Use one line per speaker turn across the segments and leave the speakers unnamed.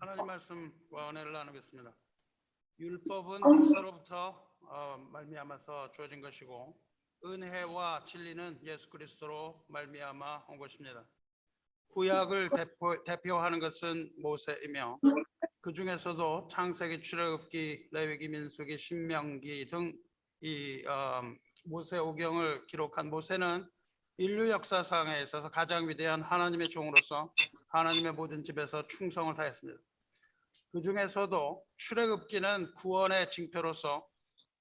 하나님 말씀과 은혜를 나누겠습니다. 율법은 모세로부터 말미암아서 주어진 것이고 은혜와 진리는 예수 그리스도로 말미암아 온 것입니다. 구약을 대표하는 것은 모세이며 그 중에서도 창세기, 출애굽기, 레위기, 민수기, 신명기 등 이 모세오경을 기록한 모세는 인류 역사상에 있어서 가장 위대한 하나님의 종으로서 하나님의 모든 집에서 충성을 다했습니다. 그 중에서도 출애굽기는 구원의 징표로서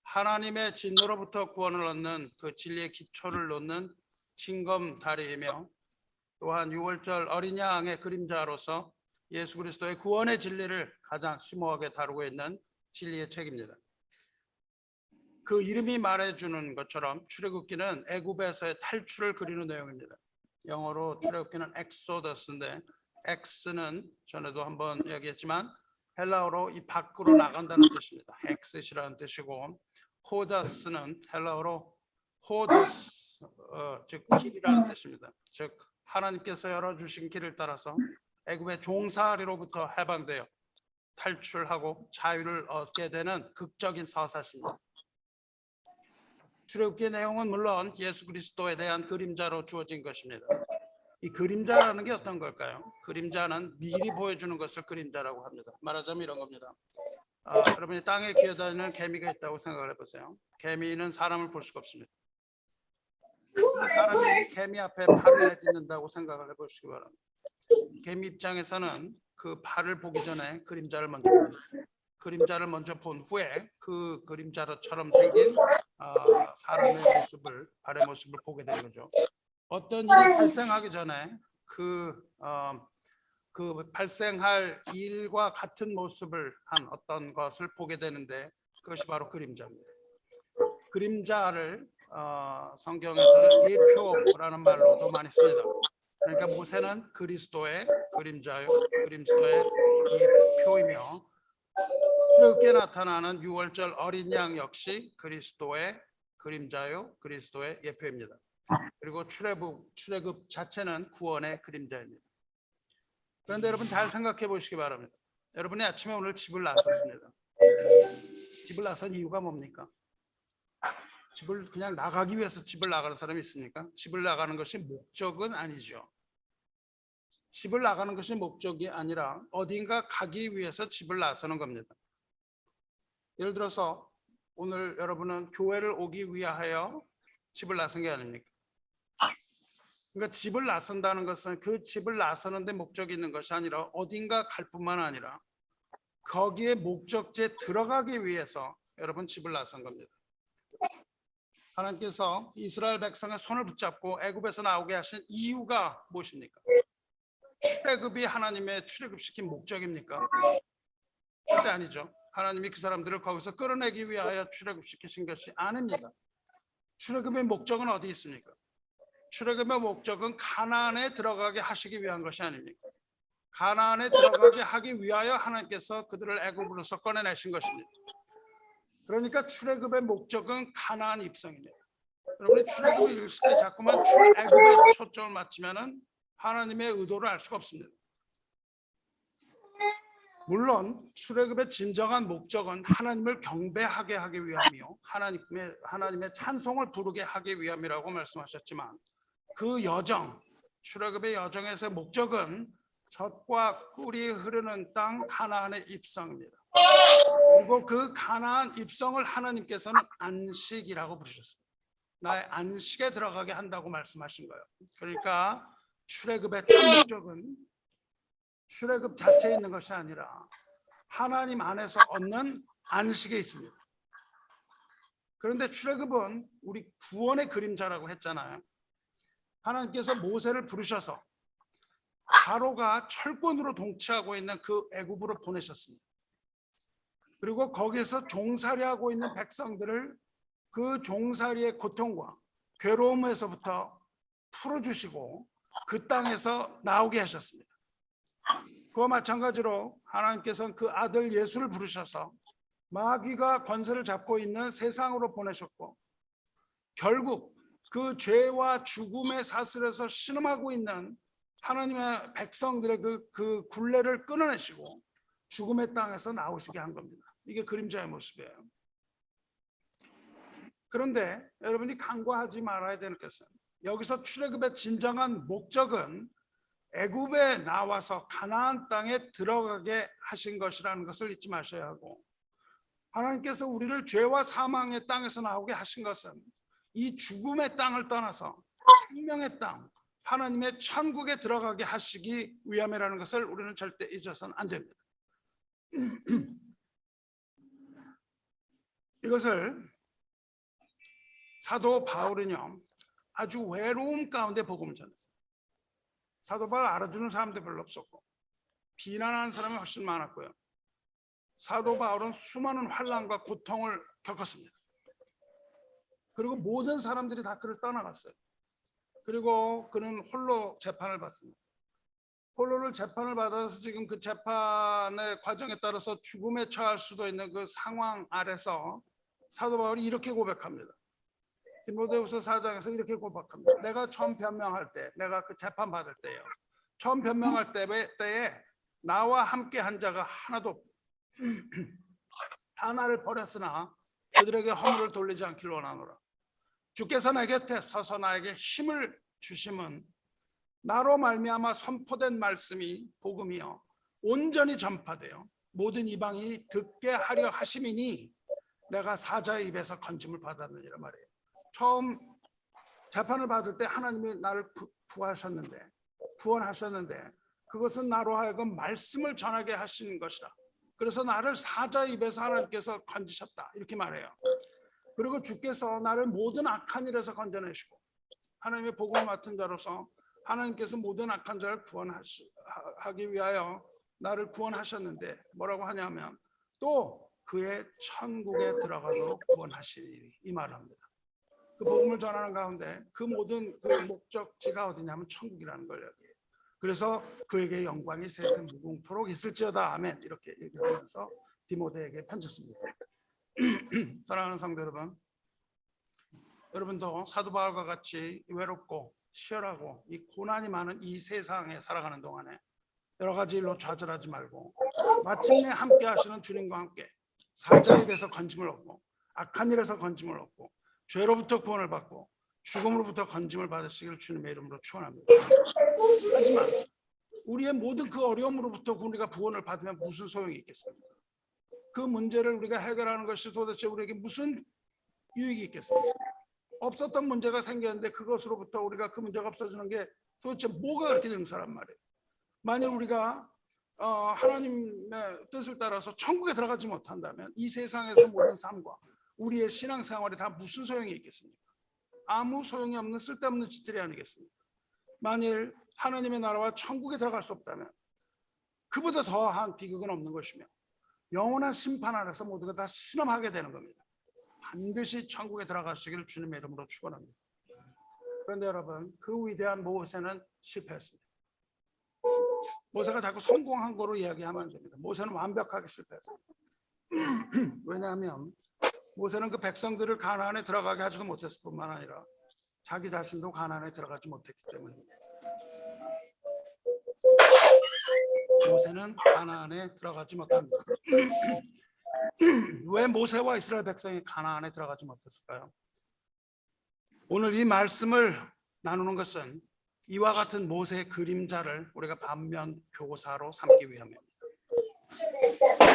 하나님의 진노로부터 구원을 얻는 그 진리의 기초를 놓는 징검다리이며 또한 유월절 어린 양의 그림자로서 예수 그리스도의 구원의 진리를 가장 심오하게 다루고 있는 진리의 책입니다. 그 이름이 말해주는 것처럼 출애굽기는 애굽에서의 탈출을 그리는 내용입니다. 영어로 출애굽기는 엑소더스인데 엑스는 전에도 한번 이야기했지만 헬라어로 이 밖으로 나간다는 뜻입니다. 엑스이라는 뜻이고 호다스는 헬라어로 호도스 즉 길이라는 뜻입니다. 즉 하나님께서 열어주신 길을 따라서 애굽의 종살이로부터 해방되어 탈출하고 자유를 얻게 되는 극적인 서사입니다. 출애굽기의 내용은 물론 예수 그리스도에 대한 그림자로 주어진 것입니다. 이 그림자라는 게 어떤 걸까요? 그림자는 미리 보여주는 것을 그림자라고 합니다. 말하자면 이런 겁니다. 여러분이 땅에 기어다니는 개미가 있다고 생각을 해보세요. 개미는 사람을 볼 수가 없습니다. 그런데 사람이 개미 앞에 팔을 내딛는다고 생각을 해보시기 바랍니다. 개미 입장에서는 그 팔을 보기 전에 그림자를 먼저 봅니다. 그림자를 먼저 본 후에 그 그림자처럼 생긴 사람의 모습을, 발의 모습을 보게 되는 거죠. 어떤 일이 발생하기 전에 그 발생할 일과 같은 모습을 한 어떤 것을 보게 되는데 그것이 바로 그림자입니다. 그림자를 성경에서는 예표라는 말로도 많이 씁니다. 그러니까 모세는 그리스도의 그림자요, 그리스도의 예표이며 출애굽기에 나타나는 유월절 어린 양 역시 그리스도의 그림자요, 그리스도의 예표입니다. 그리고 출애굽 자체는 구원의 그림자입니다. 그런데 여러분 잘 생각해 보시기 바랍니다. 여러분이 아침에 오늘 집을 나섰습니다. 집을 나선 이유가 뭡니까? 집을 그냥 나가기 위해서 집을 나가는 사람이 있습니까? 집을 나가는 것이 목적은 아니죠. 집을 나가는 것이 목적이 아니라 어딘가 가기 위해서 집을 나서는 겁니다. 예를 들어서 오늘 여러분은 교회를 오기 위하여 집을 나선 게 아닙니까? 그러니까 집을 나선다는 것은 그 집을 나서는데 목적이 있는 것이 아니라 어딘가 갈 뿐만 아니라 거기에 목적지에 들어가기 위해서 여러분 집을 나선 겁니다. 하나님께서 이스라엘 백성의 손을 붙잡고 애굽에서 나오게 하신 이유가 무엇입니까? 출애굽이 하나님의 출애굽시킨 목적입니까? 절대 아니죠. 하나님이 그 사람들을 거기서 끌어내기 위하여 출애굽시키신 것이 아닙니다. 출애굽의 목적은 어디 있습니까? 출애굽의 목적은 가나안에 들어가게 하시기 위한 것이 아닙니까? 가나안에 들어가게 하기 위하여 하나님께서 그들을 애굽으로서 꺼내내신 것입니다. 그러니까 출애굽의 목적은 가나안 입성입니다. 여러분이 출애굽을 읽을 때 자꾸만 애굽에 초점을 맞추면은 하나님의 의도를 알 수가 없습니다. 물론 출애굽의 진정한 목적은 하나님을 경배하게 하기 위함이요, 하나님의 찬송을 부르게 하기 위함이라고 말씀하셨지만 그 여정, 출애굽의 여정에서의 목적은 젖과 꿀이 흐르는 땅 가나안의 입성입니다. 그리고 그 가나안 입성을 하나님께서는 안식이라고 부르셨습니다. 나의 안식에 들어가게 한다고 말씀하신 거예요. 그러니까 출애굽의 첫 목적은 출애굽 자체에 있는 것이 아니라 하나님 안에서 얻는 안식에 있습니다. 그런데 출애굽은 우리 구원의 그림자라고 했잖아요. 하나님께서 모세를 부르셔서 바로가 철권으로 통치하고 있는 그 애굽으로 보내셨습니다. 그리고 거기서 종살이하고 있는 백성들을 그 종살이의 고통과 괴로움에서부터 풀어주시고 그 땅에서 나오게 하셨습니다. 그와 마찬가지로 하나님께서는 그 아들 예수를 부르셔서 마귀가 권세를 잡고 있는 세상으로 보내셨고 결국 그 죄와 죽음의 사슬에서 신음하고 있는 하나님의 백성들의 그 굴레를 끊어내시고 죽음의 땅에서 나오시게 한 겁니다. 이게 그림자의 모습이에요. 그런데 여러분이 간과하지 말아야 되는 것은 여기서 출애굽의 진정한 목적은 애굽에 나와서 가나안 땅에 들어가게 하신 것이라는 것을 잊지 마셔야 하고, 하나님께서 우리를 죄와 사망의 땅에서 나오게 하신 것은 이 죽음의 땅을 떠나서 생명의 땅, 하나님의 천국에 들어가게 하시기 위함이라는 것을 우리는 절대 잊어서는 안 됩니다. 이것을 사도 바울은요, 아주 외로움 가운데 복음을 전했어요. 사도 바울 알아주는 사람도 별로 없었고 비난하는 사람이 훨씬 많았고요. 사도 바울은 수많은 환난과 고통을 겪었습니다. 그리고 모든 사람들이 다 그를 떠나갔어요. 그리고 그는 홀로 재판을 받습니다. 홀로를 재판을 받아서 지금 그 재판의 과정에 따라서 죽음에 처할 수도 있는 그 상황 아래서 사도 바울이 이렇게 고백합니다. 디모데후서 4장에서 이렇게 고백합니다. 내가 처음 변명할 때, 내가 그 재판 받을 때요, 처음 변명할 때에 나와 함께 한 자가 하나도 없고 하나를 버렸으나 그들에게 허물을 돌리지 않기를 원하노라. 주께서 내 곁에 서서 나에게 힘을 주심은 나로 말미암아 선포된 말씀이 복음이요 온전히 전파되어 모든 이방인이 듣게 하려 하심이니 내가 사자의 입에서 건짐을 받았느니라 말이에요. 처음 재판을 받을 때 하나님이 나를 구원하셨는데 그것은 나로 하여금 말씀을 전하게 하시는 것이라. 그래서 나를 사자의 입에서 하나님께서 건지셨다 이렇게 말해요. 그리고 주께서 나를 모든 악한 일에서 건져내시고 하나님의 복음을 맡은 자로서 하나님께서 모든 악한 자를 구원하기 위하여 나를 구원하셨는데 뭐라고 하냐면 또 그의 천국에 들어가도록 구원하시리니 이 말을 합니다. 그 복음을 전하는 가운데 그 모든 그 목적지가 어디냐면 천국이라는 걸 얘기해요. 그래서 그에게 영광이 세세 무궁토록 있을지어다 아멘 이렇게 얘기하면서 디모데에게 편지했습니다. 사랑하는 성도 여러분, 여러분도 사도 바울과 같이 외롭고 치열하고 이 고난이 많은 이 세상에 살아가는 동안에 여러 가지 일로 좌절하지 말고 마침내 함께 하시는 주님과 함께 사자의 입에서 건짐을 얻고 악한 일에서 건짐을 얻고 죄로부터 구원을 받고 죽음으로부터 건짐을 받으시기를 주님의 이름으로 축원합니다. 하지만 우리의 모든 그 어려움으로부터 우리가 구원을 받으면 무슨 소용이 있겠습니까? 그 문제를 우리가 해결하는 것이 도대체 우리에게 무슨 유익이 있겠습니까? 없었던 문제가 생겼는데 그것으로부터 우리가 그 문제가 없어지는 게 도대체 뭐가 그렇게 능사란 말이에요. 만일 우리가 하나님의 뜻을 따라서 천국에 들어가지 못한다면 이 세상에서 모든 삶과 우리의 신앙생활이 다 무슨 소용이 있겠습니까? 아무 소용이 없는 쓸데없는 짓들이 아니겠습니까? 만일 하나님의 나라와 천국에 들어갈 수 없다면 그보다 더한 비극은 없는 것이며 영원한 심판 아래서 모두가 다 실험하게 되는 겁니다. 반드시 천국에 들어가시기를 주님의 이름으로 축원합니다. 그런데 여러분, 그 위대한 모세는 실패했습니다. 모세가 자꾸 성공한 거로 이야기하면 안 됩니다. 모세는 완벽하게 실패했습니다. 왜냐하면 모세는 그 백성들을 가나안에 들어가게 하지도 못했을 뿐만 아니라 자기 자신도 가나안에 들어가지 못했기 때문입니다. 모세는 가나안에 들어가지 못합니다. 왜 모세와 이스라엘 백성이 가나안에 들어가지 못했을까요? 오늘 이 말씀을 나누는 것은 이와 같은 모세의 그림자를 우리가 반면 교사로 삼기 위함입니다.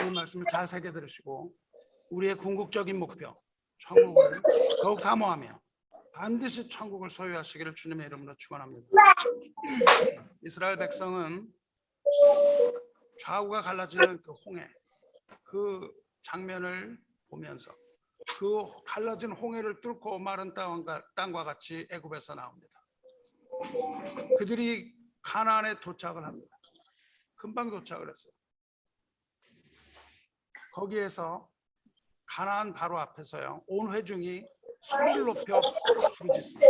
이 말씀을 잘 새겨 들으시고 우리의 궁극적인 목표 천국을 더욱 사모하며 반드시 천국을 소유하시기를 주님의 이름으로 축원합니다. 이스라엘 백성은 좌우가 갈라지는 그 홍해, 그 장면을 보면서 그 갈라진 홍해를 뚫고 마른 땅과 같이 애굽에서 나옵니다. 그들이 가나안에 도착을 합니다. 금방 도착을 했어요. 거기에서 가나안 바로 앞에서요, 온 회중이 소리를 높여 부르짖습니다.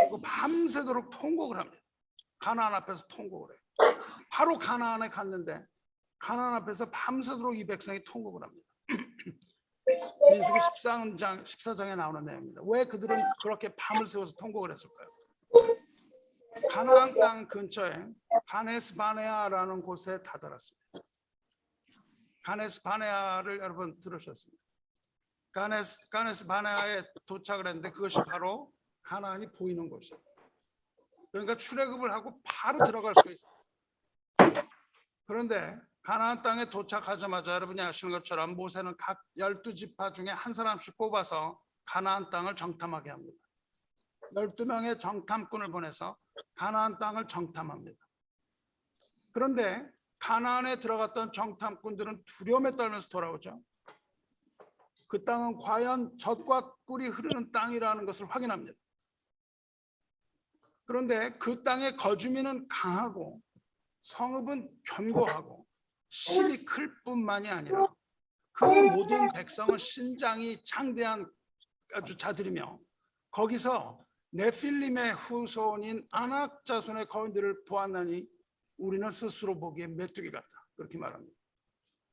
그리고 밤새도록 통곡을 합니다. 가나안 앞에서 통곡을 해요. 바로 가나안에 갔는데 가나안 앞에서 밤새도록 이 백성이 통곡을 합니다. 민수기 14장에 나오는 내용입니다. 왜 그들은 그렇게 밤을 새워서 통곡을 했을까요? 가나안 땅 근처에 바네스 바네아라는 곳에 다다랐습니다. 가네스 바네아를 여러분 들으셨습니다. 가네스 바네아에 도착을 했는데 그것이 바로 가나안이 보이는 곳이에요. 그러니까 출애굽을 하고 바로 들어갈 수 있어요. 그런데 가나안 땅에 도착하자마자 여러분이 아시는 것처럼 모세는 각 12지파 중에 한 사람씩 뽑아서 가나안 땅을 정탐하게 합니다. 12명의 정탐꾼을 보내서 가나안 땅을 정탐합니다. 그런데 가나안에 들어갔던 정탐꾼들은 두려움에 떨면서 돌아오죠. 그 땅은 과연 젖과 꿀이 흐르는 땅이라는 것을 확인합니다. 그런데 그 땅의 거주민은 강하고 성읍은 견고하고 실이 클 뿐만이 아니라 그 모든 백성은 신장이 장대한 아주 자들이며 거기서 네필림의 후손인 아낙 자손의 거인들을 보았나니 우리는 스스로 보기에 메뚜기 같다. 그렇게 말합니다.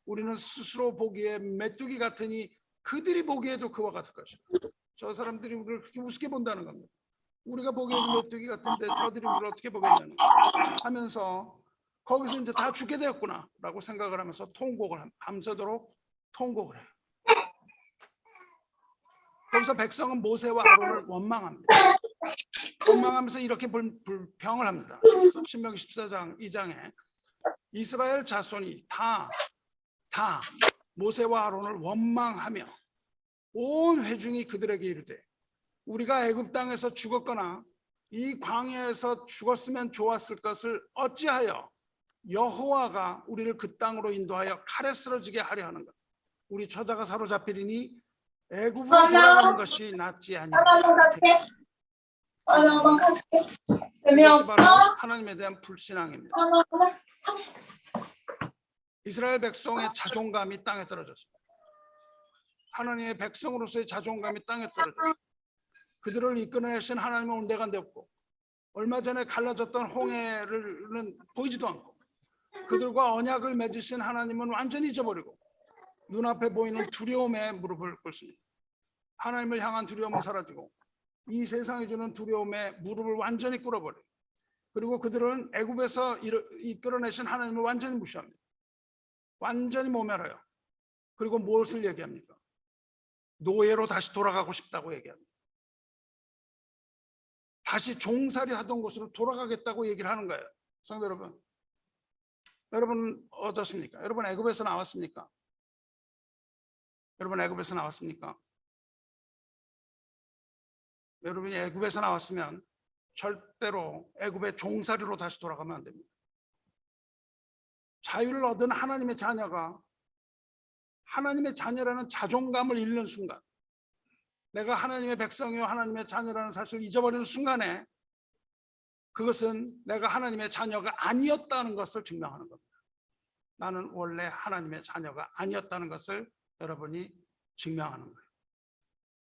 우리는 스스로 보기에 메뚜기 같으니 그들이 보기에도 그와 같을 것이다. 저 사람들이 우리를 그렇게 우습게 본다는 겁니다. 우리가 보기에도 메뚜기 같은데 저들이 우리를 어떻게 보겠냐는 하면서 거기서 이제 다 죽게 되었구나 라고 생각을 하면서 통곡을 밤새도록 통곡을 해요. 거기서 백성은 모세와 아론을 원망합니다. 원망하면서 이렇게 불평을 합니다. 신명기 14장 2장에 이스라엘 자손이 다 모세와 아론을 원망하며 온 회중이 그들에게 이르되 우리가 애굽 땅에서 죽었거나 이 광야에서 죽었으면 좋았을 것을 어찌하여 여호와가 우리를 그 땅으로 인도하여 칼에 쓰러지게 하려 하는가. 우리 처자가 사로잡히리니 애굽으로 돌아가는 것이 낫지 아니냐. 이것이 바로 하나님에 대한 불신앙입니다. 이스라엘 백성의 자존감이 땅에 떨어졌습니다. 하나님의 백성으로서의 자존감이 땅에 떨어졌습니다. 그들을 이끌어내신 하나님은 온데간데 없고 얼마 전에 갈라졌던 홍해는 보이지도 않고 그들과 언약을 맺으신 하나님은 완전히 잊어버리고 눈앞에 보이는 두려움에 무릎을 꿇습니다. 하나님을 향한 두려움은 사라지고 이 세상이 주는 두려움에 무릎을 완전히 꿇어버려요. 그리고 그들은 애굽에서 이끌어내신 하나님을 완전히 무시합니다. 완전히 모멸해요. 그리고 무엇을 얘기합니까? 노예로 다시 돌아가고 싶다고 얘기합니다. 다시 종살이 하던 곳으로 돌아가겠다고 얘기를 하는 거예요. 성도 여러분, 여러분 어떻습니까? 여러분 애굽에서 나왔습니까? 여러분 애굽에서 나왔습니까? 여러분이 애굽에서 나왔으면 절대로 애굽의 종살이로 다시 돌아가면 안 됩니다. 자유를 얻은 하나님의 자녀가 하나님의 자녀라는 자존감을 잃는 순간, 내가 하나님의 백성이요 하나님의 자녀라는 사실을 잊어버리는 순간에 그것은 내가 하나님의 자녀가 아니었다는 것을 증명하는 겁니다. 나는 원래 하나님의 자녀가 아니었다는 것을 여러분이 증명하는 거예요.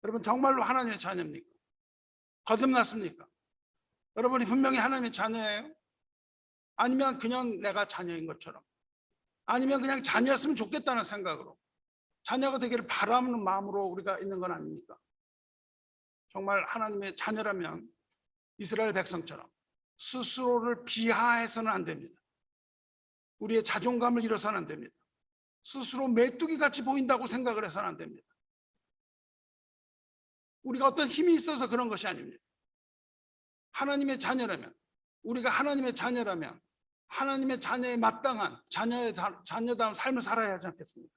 여러분 정말로 하나님의 자녀입니까? 거듭났습니까? 여러분이 분명히 하나님의 자녀예요? 아니면 그냥 내가 자녀인 것처럼, 아니면 그냥 자녀였으면 좋겠다는 생각으로 자녀가 되기를 바라는 마음으로 우리가 있는 건 아닙니까? 정말 하나님의 자녀라면 이스라엘 백성처럼 스스로를 비하해서는 안 됩니다. 우리의 자존감을 잃어서는 안 됩니다. 스스로 메뚜기 같이 보인다고 생각을 해서는 안 됩니다. 우리가 어떤 힘이 있어서 그런 것이 아닙니다. 하나님의 자녀라면, 우리가 하나님의 자녀라면 하나님의 자녀에 마땅한 자녀다운 삶을 살아야 하지 않겠습니까?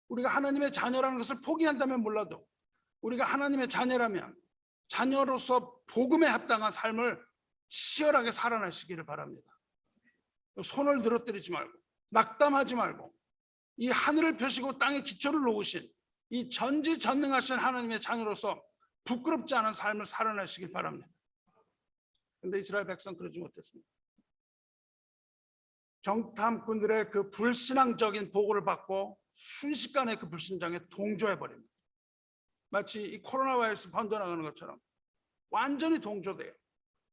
우리가 하나님의 자녀라는 것을 포기한다면 몰라도 우리가 하나님의 자녀라면 자녀로서 복음에 합당한 삶을 치열하게 살아내시기를 바랍니다. 손을 늘어뜨리지 말고 낙담하지 말고 이 하늘을 펴시고 땅에 기초를 놓으신 이 전지전능하신 하나님의 자녀로서 부끄럽지 않은 삶을 살아내시길 바랍니다. 그런데 이스라엘 백성 그러지 못했습니다. 정탐꾼들의 그 불신앙적인 보고를 받고 순식간에 그 불신장에 동조해버립니다. 마치 이 코로나 바이러스 번져나가는 것처럼 완전히 동조돼요.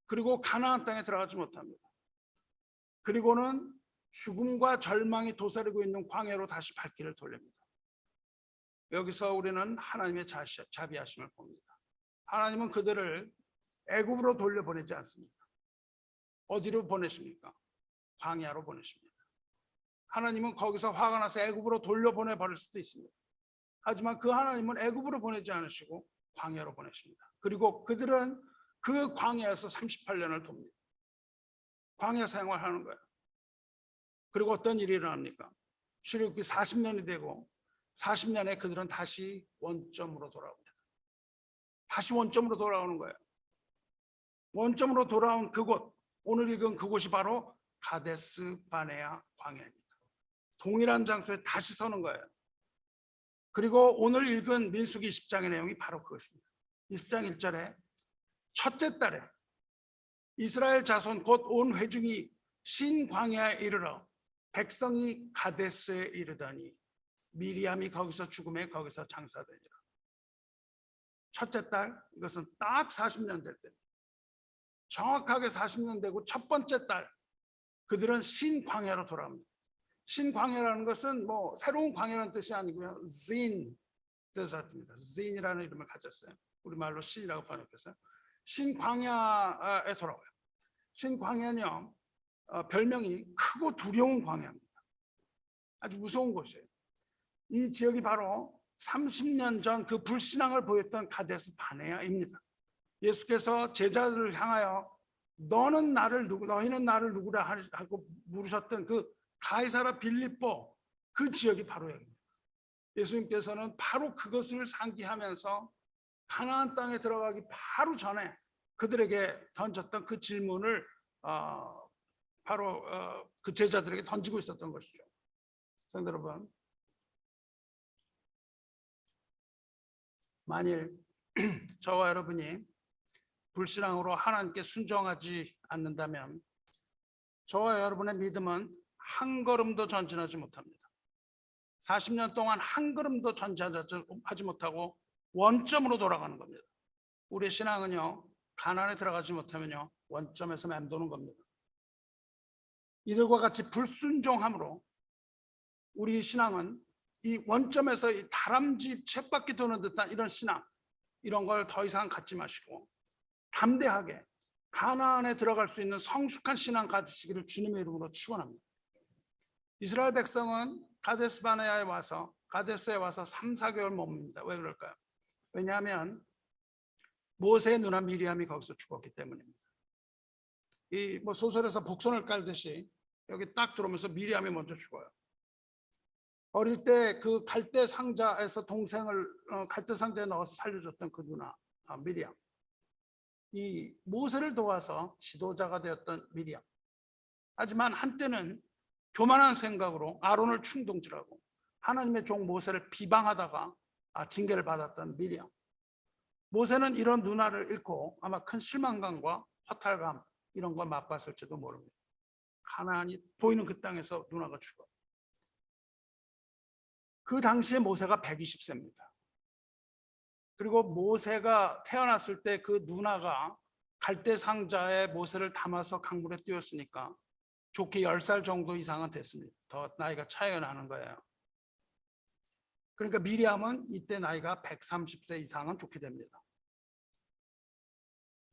그리고 가나안 땅에 들어가지 못합니다. 그리고는 죽음과 절망이 도사리고 있는 광야로 다시 발길을 돌립니다. 여기서 우리는 하나님의 자비하심을 봅니다. 하나님은 그들을 애굽으로 돌려보내지 않습니다. 어디로 보내십니까? 광야로 보내십니다. 하나님은 거기서 화가 나서 애굽으로 돌려보내 버릴 수도 있습니다. 하지만 그 하나님은 애굽으로 보내지 않으시고 광야로 보내십니다. 그리고 그들은 그 광야에서 38년을 돕니다. 광야 생활하는 거예요. 그리고 어떤 일이 일어납니까? 출애굽기 40년이 되고 40년에 그들은 다시 원점으로 돌아옵니다. 다시 원점으로 돌아오는 거예요. 원점으로 돌아온 그곳, 오늘 읽은 그곳이 바로 가데스 바네아 광야입니다. 동일한 장소에 다시 서는 거예요. 그리고 오늘 읽은 민수기 20장의 내용이 바로 그것입니다. 20장 1절에 첫째 달에 이스라엘 자손 곧 온 회중이 신광야에 이르러 백성이 가데스에 이르더니 미리암이 거기서 죽음에 거기서 장사되니라. 첫째 달, 이것은 딱 40년 될 때, 정확하게 40년 되고 첫 번째 달, 그들은 신광야로 돌아옵니다. 신광야라는 것은 뭐 새로운 광야라는 뜻이 아니고요, Zin 데저트입니다. Zin이라는 이름을 가졌어요. 우리말로 신이라고 번역했어요. 신광야에 돌아와요. 신광야는요, 별명이 크고 두려운 광야입니다. 아주 무서운 곳이에요. 이 지역이 바로 30년 전 그 불신앙을 보였던 가데스 바네아입니다. 예수께서 제자들을 향하여 너희는 나를 누구라 하고 물으셨던 그 가이사라 빌립보, 그 지역이 바로 여기입니다. 예수님께서는 바로 그것을 상기하면서 가나안 땅에 들어가기 바로 전에 그들에게 던졌던 그 질문을 바로 그 제자들에게 던지고 있었던 것이죠. 성도 여러분, 만일 저와 여러분이 불신앙으로 하나님께 순종하지 않는다면 저와 여러분의 믿음은 한 걸음도 전진하지 못합니다. 40년 동안 한 걸음도 전진하지 못하고 원점으로 돌아가는 겁니다. 우리의 신앙은요, 가나안에 들어가지 못하면요, 원점에서 맴도는 겁니다. 이들과 같이 불순종함으로 우리 신앙은 이 원점에서 이 다람쥐 쳇바퀴 도는 듯한 이런 신앙, 이런 걸 더 이상 갖지 마시고 담대하게 가나안에 들어갈 수 있는 성숙한 신앙 가지시기를 주님의 이름으로 축원합니다. 이스라엘 백성은 가데스 바네아에 와서 3, 4개월 머뭅니다. 왜 그럴까요? 왜냐하면 모세의 누나 미리암이 거기서 죽었기 때문입니다. 이 뭐 소설에서 복선을 깔듯이 여기 딱 들어오면서 미리암이 먼저 죽어요. 어릴 때 그 갈대 상자에서 동생을 갈대 상자에 넣어서 살려줬던 그 누나 미리암, 이 모세를 도와서 지도자가 되었던 미리암. 하지만 한때는 교만한 생각으로 아론을 충동질하고 하나님의 종 모세를 비방하다가 징계를 받았던 미리암. 모세는 이런 누나를 잃고 아마 큰 실망감과 허탈감 이런 걸 맛봤을지도 모릅니다. 가나안이 보이는 그 땅에서 누나가 죽어. 그 당시에 모세가 120세입니다. 그리고 모세가 태어났을 때 그 누나가 갈대 상자에 모세를 담아서 강물에 띄웠으니까 좋게 10살 정도 이상은 됐습니다. 더 나이가 차이가 나는 거예요. 그러니까 미리암은 이때 나이가 130세 이상은 좋게 됩니다.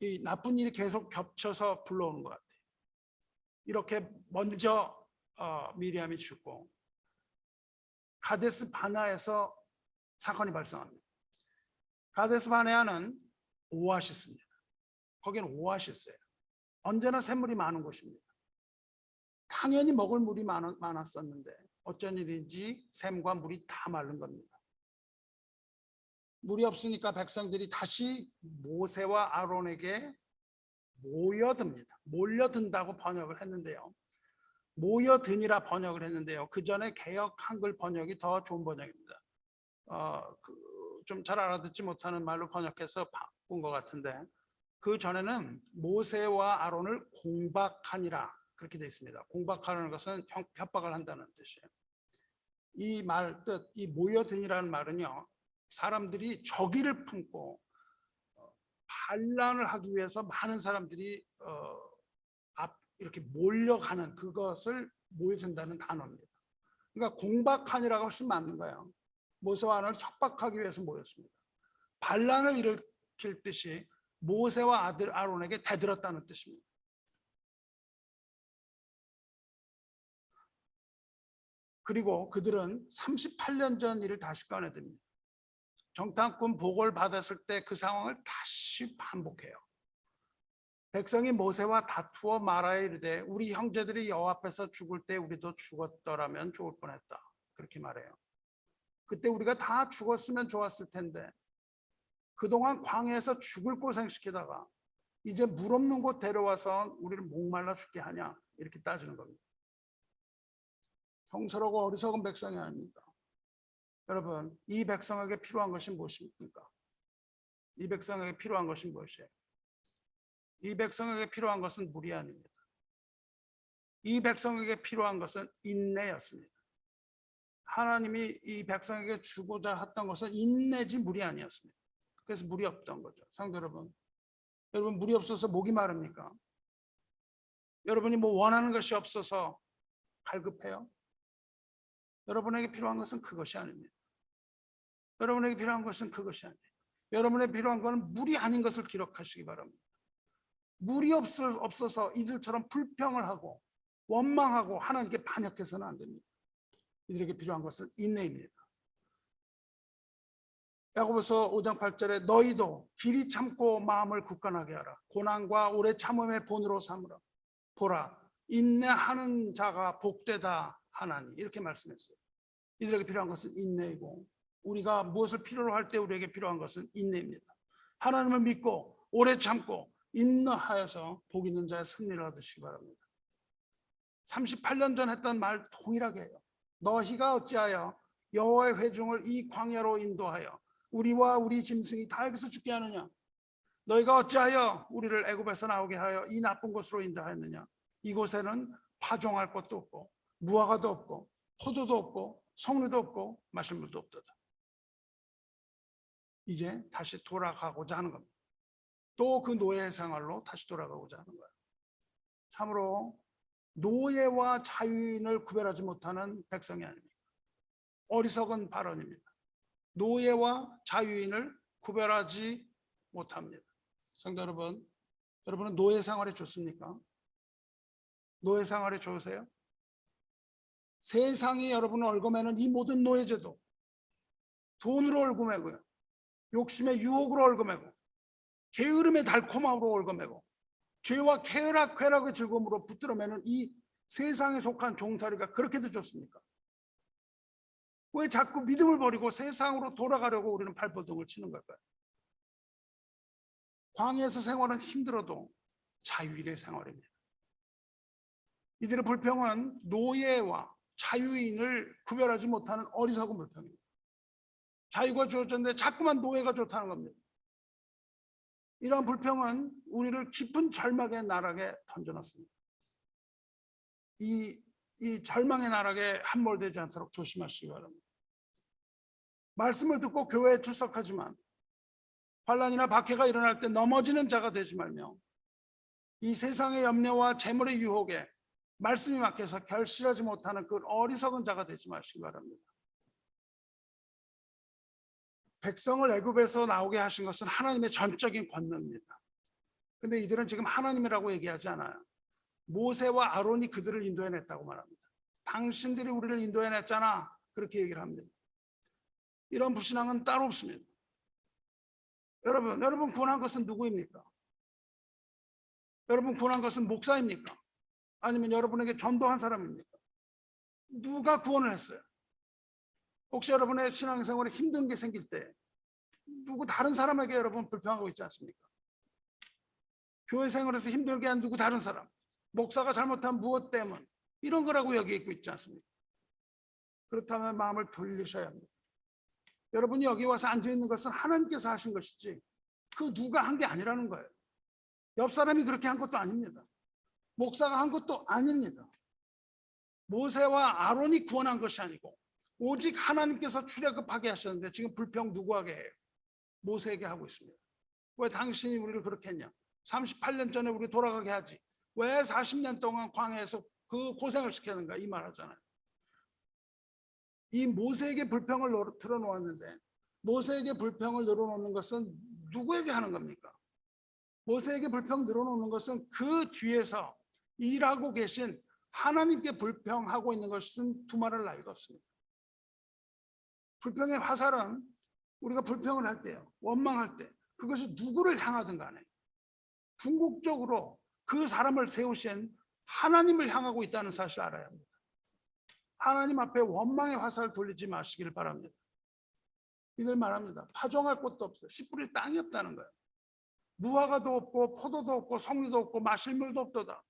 이 나쁜 일이 계속 겹쳐서 불러오는 것 같아요. 이렇게 먼저 미리암이 죽고 가데스 바네아에서 사건이 발생합니다. 가데스 바네아는 오아시스입니다. 거기는 오아시스예요. 언제나 샘물이 많은 곳입니다. 당연히 먹을 물이 많았었는데 어쩐 일인지 샘과 물이 다 마른 겁니다. 물이 없으니까 백성들이 다시 모세와 아론에게 몰려든다고 번역을 했는데요. 모여드니라 번역을 했는데요. 그 전에 개역 한글 번역이 더 좋은 번역입니다. 좀 잘 알아듣지 못하는 말로 번역해서 바꾼 것 같은데, 그 전에는 모세와 아론을 공박하니라 그렇게 되어 있습니다. 공박하는 것은 협박을 한다는 뜻이에요. 이 말 뜻, 이 모여드니라는 말은요, 사람들이 적의를 품고 반란을 하기 위해서 많은 사람들이 이렇게 몰려가는 그것을 모여든다는 단어입니다. 그러니까 공박하니라고 훨씬 맞는 거예요. 모세와 아론을 협박하기 위해서 모였습니다. 반란을 일으킬 뜻이 모세와 아들 아론에게 대들었다는 뜻입니다. 그리고 그들은 38년 전 일을 다시 꺼내듭니다. 정탐꾼 보고를 받았을 때 그 상황을 다시 반복해요. 백성이 모세와 다투어 말하여 이르되 우리 형제들이 여호와 앞에서 죽을 때 우리도 죽었더라면 좋을 뻔했다. 그렇게 말해요. 그때 우리가 다 죽었으면 좋았을 텐데 그동안 광야에서 죽을 고생시키다가 이제 물 없는 곳 데려와서 우리를 목말라 죽게 하냐 이렇게 따지는 겁니다. 경솔하고 어리석은 백성이 아닙니다. 여러분, 이 백성에게 필요한 것이 무엇입니까? 이 백성에게 필요한 것이 무엇이에요? 이 백성에게 필요한 것은 물이 아닙니다. 이 백성에게 필요한 것은 인내였습니다. 하나님이 이 백성에게 주고자 했던 것은 인내지 물이 아니었습니다. 그래서 물이 없던 거죠. 성도 여러분, 물이 없어서 목이 마릅니까? 여러분이 뭐 원하는 것이 없어서 갈급해요? 여러분에게 필요한 것은 그것이 아닙니다. 여러분에게 필요한 것은 그것이 아니에요. 여러분에게 필요한 것은 물이 아닌 것을 기록하시기 바랍니다. 물이 없어서 이들처럼 불평을 하고 원망하고 하나님께 반역해서는 안 됩니다. 이들에게 필요한 것은 인내입니다. 야고보서 5장 8절에 너희도 길이 참고 마음을 굳건하게 하라. 고난과 오래 참음의 본으로 삼으라. 보라, 인내하는 자가 복되다 하나니 이렇게 말씀했어요. 이들에게 필요한 것은 인내이고 우리가 무엇을 필요로 할 때 우리에게 필요한 것은 인내입니다. 하나님을 믿고 오래 참고 인내하여서 복 있는 자의 승리를 얻으시기 바랍니다. 38년 전 했던 말 동일하게 해요. 너희가 어찌하여 여호와의 회중을 이 광야로 인도하여 우리와 우리 짐승이 다 여기서 죽게 하느냐? 너희가 어찌하여 우리를 애굽에서 나오게 하여 이 나쁜 곳으로 인도하였느냐? 이곳에는 파종할 것도 없고 무화과도 없고 포도도 없고 석류도 없고 마실 물도 없도다. 이제 다시 돌아가고자 하는 겁니다. 또 그 노예 생활로 다시 돌아가고자 하는 거예요. 참으로 노예와 자유인을 구별하지 못하는 백성이 아닙니다. 어리석은 발언입니다. 노예와 자유인을 구별하지 못합니다. 성도 여러분, 여러분은 노예 생활이 좋습니까? 노예 생활이 좋으세요? 세상이 여러분을 얽어매는 이 모든 노예제도, 돈으로 얽어매고요, 욕심의 유혹으로 얽어매고, 게으름의 달콤함으로 얽어매고, 죄와 쾌락의 즐거움으로 붙들어매는 이 세상에 속한 종살이가 그렇게도 좋습니까? 왜 자꾸 믿음을 버리고 세상으로 돌아가려고 우리는 발버둥을 치는 걸까요? 광야에서 생활은 힘들어도 자유인의 생활입니다. 이들의 불평은 노예와 자유인을 구별하지 못하는 어리석은 불평입니다. 자유가 주어졌는데 자꾸만 노예가 좋다는 겁니다. 이러한 불평은 우리를 깊은 절망의 나락에 던져놨습니다. 이 절망의 나락에 함몰되지 않도록 조심하시기 바랍니다. 말씀을 듣고 교회에 출석하지만 환난이나 박해가 일어날 때 넘어지는 자가 되지 말며 이 세상의 염려와 재물의 유혹에 말씀이 막혀서 결실하지 못하는 그 어리석은 자가 되지 마시기 바랍니다. 백성을 애굽에서 나오게 하신 것은 하나님의 전적인 권능입니다. 근데 이들은 지금 하나님이라고 얘기하지 않아요. 모세와 아론이 그들을 인도해냈다고 말합니다. 당신들이 우리를 인도해냈잖아, 그렇게 얘기를 합니다. 이런 불신앙은 따로 없습니다. 여러분 구원한 것은 누구입니까? 여러분 구원한 것은 목사입니까? 아니면 여러분에게 전도한 사람입니까? 누가 구원을 했어요? 혹시 여러분의 신앙생활에 힘든 게 생길 때 누구 다른 사람에게 여러분 불평하고 있지 않습니까? 교회 생활에서 힘들게 한 누구 다른 사람, 목사가 잘못한 무엇 때문, 이런 거라고 여기에 있지 않습니까? 그렇다면 마음을 돌리셔야 합니다. 여러분이 여기 와서 앉아있는 것은 하나님께서 하신 것이지 그 누가 한 게 아니라는 거예요. 옆 사람이 그렇게 한 것도 아닙니다. 목사가 한 것도 아닙니다. 모세와 아론이 구원한 것이 아니고 오직 하나님께서 출애굽하게 하셨는데 지금 불평 누구에게 해요? 모세에게 하고 있습니다. 왜 당신이 우리를 그렇게 했냐? 38년 전에 우리 돌아가게 하지 왜 40년 동안 광야에서 그 고생을 시켰는가, 이 말 하잖아요. 이 모세에게 불평을 들어놓았는데 모세에게 불평을 늘어놓는 것은 누구에게 하는 겁니까? 모세에게 불평 늘어놓는 것은 그 뒤에서 일하고 계신 하나님께 불평하고 있는 것은 두말할 나위가 없습니다. 불평의 화살은 우리가 불평을 할 때요, 원망할 때 그것이 누구를 향하든 간에 궁극적으로 그 사람을 세우신 하나님을 향하고 있다는 사실을 알아야 합니다. 하나님 앞에 원망의 화살을 돌리지 마시기를 바랍니다. 이들 말합니다. 파종할 곳도 없어요. 씨 뿌릴 땅이 없다는 거예요. 무화과도 없고 포도도 없고 석류도 없고 마실 물도 없도다.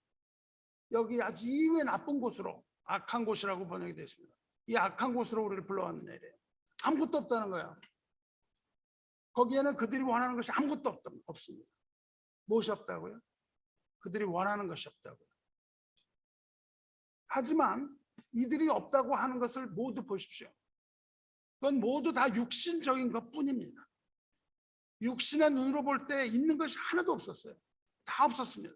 여기 아주 이외 나쁜 곳으로, 악한 곳이라고 번역이 됐습니다. 이 악한 곳으로 우리를 불러왔느냐 이래요. 아무것도 없다는 거야. 거기에는 그들이 원하는 것이 아무것도 없습니다. 무엇이 없다고요? 그들이 원하는 것이 없다고요. 하지만 이들이 없다고 하는 것을 모두 보십시오. 그건 모두 다 육신적인 것 뿐입니다. 육신의 눈으로 볼 때 있는 것이 하나도 없었어요. 다 없었습니다.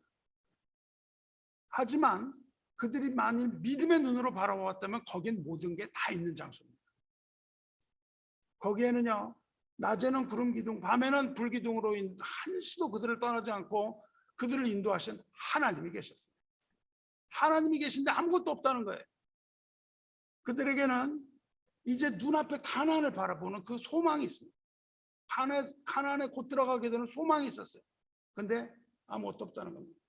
하지만 그들이 만일 믿음의 눈으로 바라보았다면 거긴 모든 게 다 있는 장소입니다. 거기에는요, 낮에는 구름 기둥, 밤에는 불 기둥으로 한시도 그들을 떠나지 않고 그들을 인도하신 하나님이 계셨어요. 하나님이 계신데 아무것도 없다는 거예요. 그들에게는 이제 눈앞에 가나안을 바라보는 그 소망이 있습니다. 가나안에 곧 들어가게 되는 소망이 있었어요. 근데 아무것도 없다는 겁니다.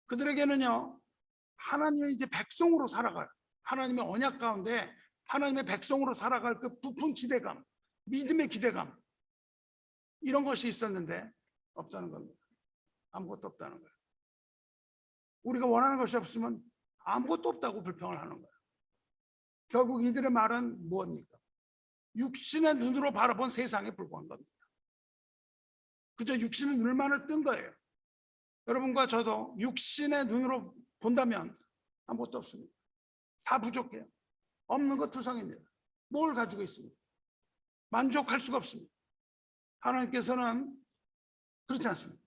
그들에게는요, 하나님의 이제 백성으로 살아갈, 하나님의 언약 가운데 하나님의 백성으로 살아갈 그 부푼 기대감, 믿음의 기대감, 이런 것이 있었는데 없다는 겁니다. 아무것도 없다는 거예요. 우리가 원하는 것이 없으면 아무것도 없다고 불평을 하는 거예요. 결국 이들의 말은 무엇입니까? 육신의 눈으로 바라본 세상에 불과한 겁니다. 그저 육신의 눈만을 뜬 거예요. 여러분과 저도 육신의 눈으로 본다면 아무것도 없습니다. 다 부족해요. 없는 것 투성입니다. 뭘 가지고 있습니다. 만족할 수가 없습니다. 하나님께서는 그렇지 않습니다.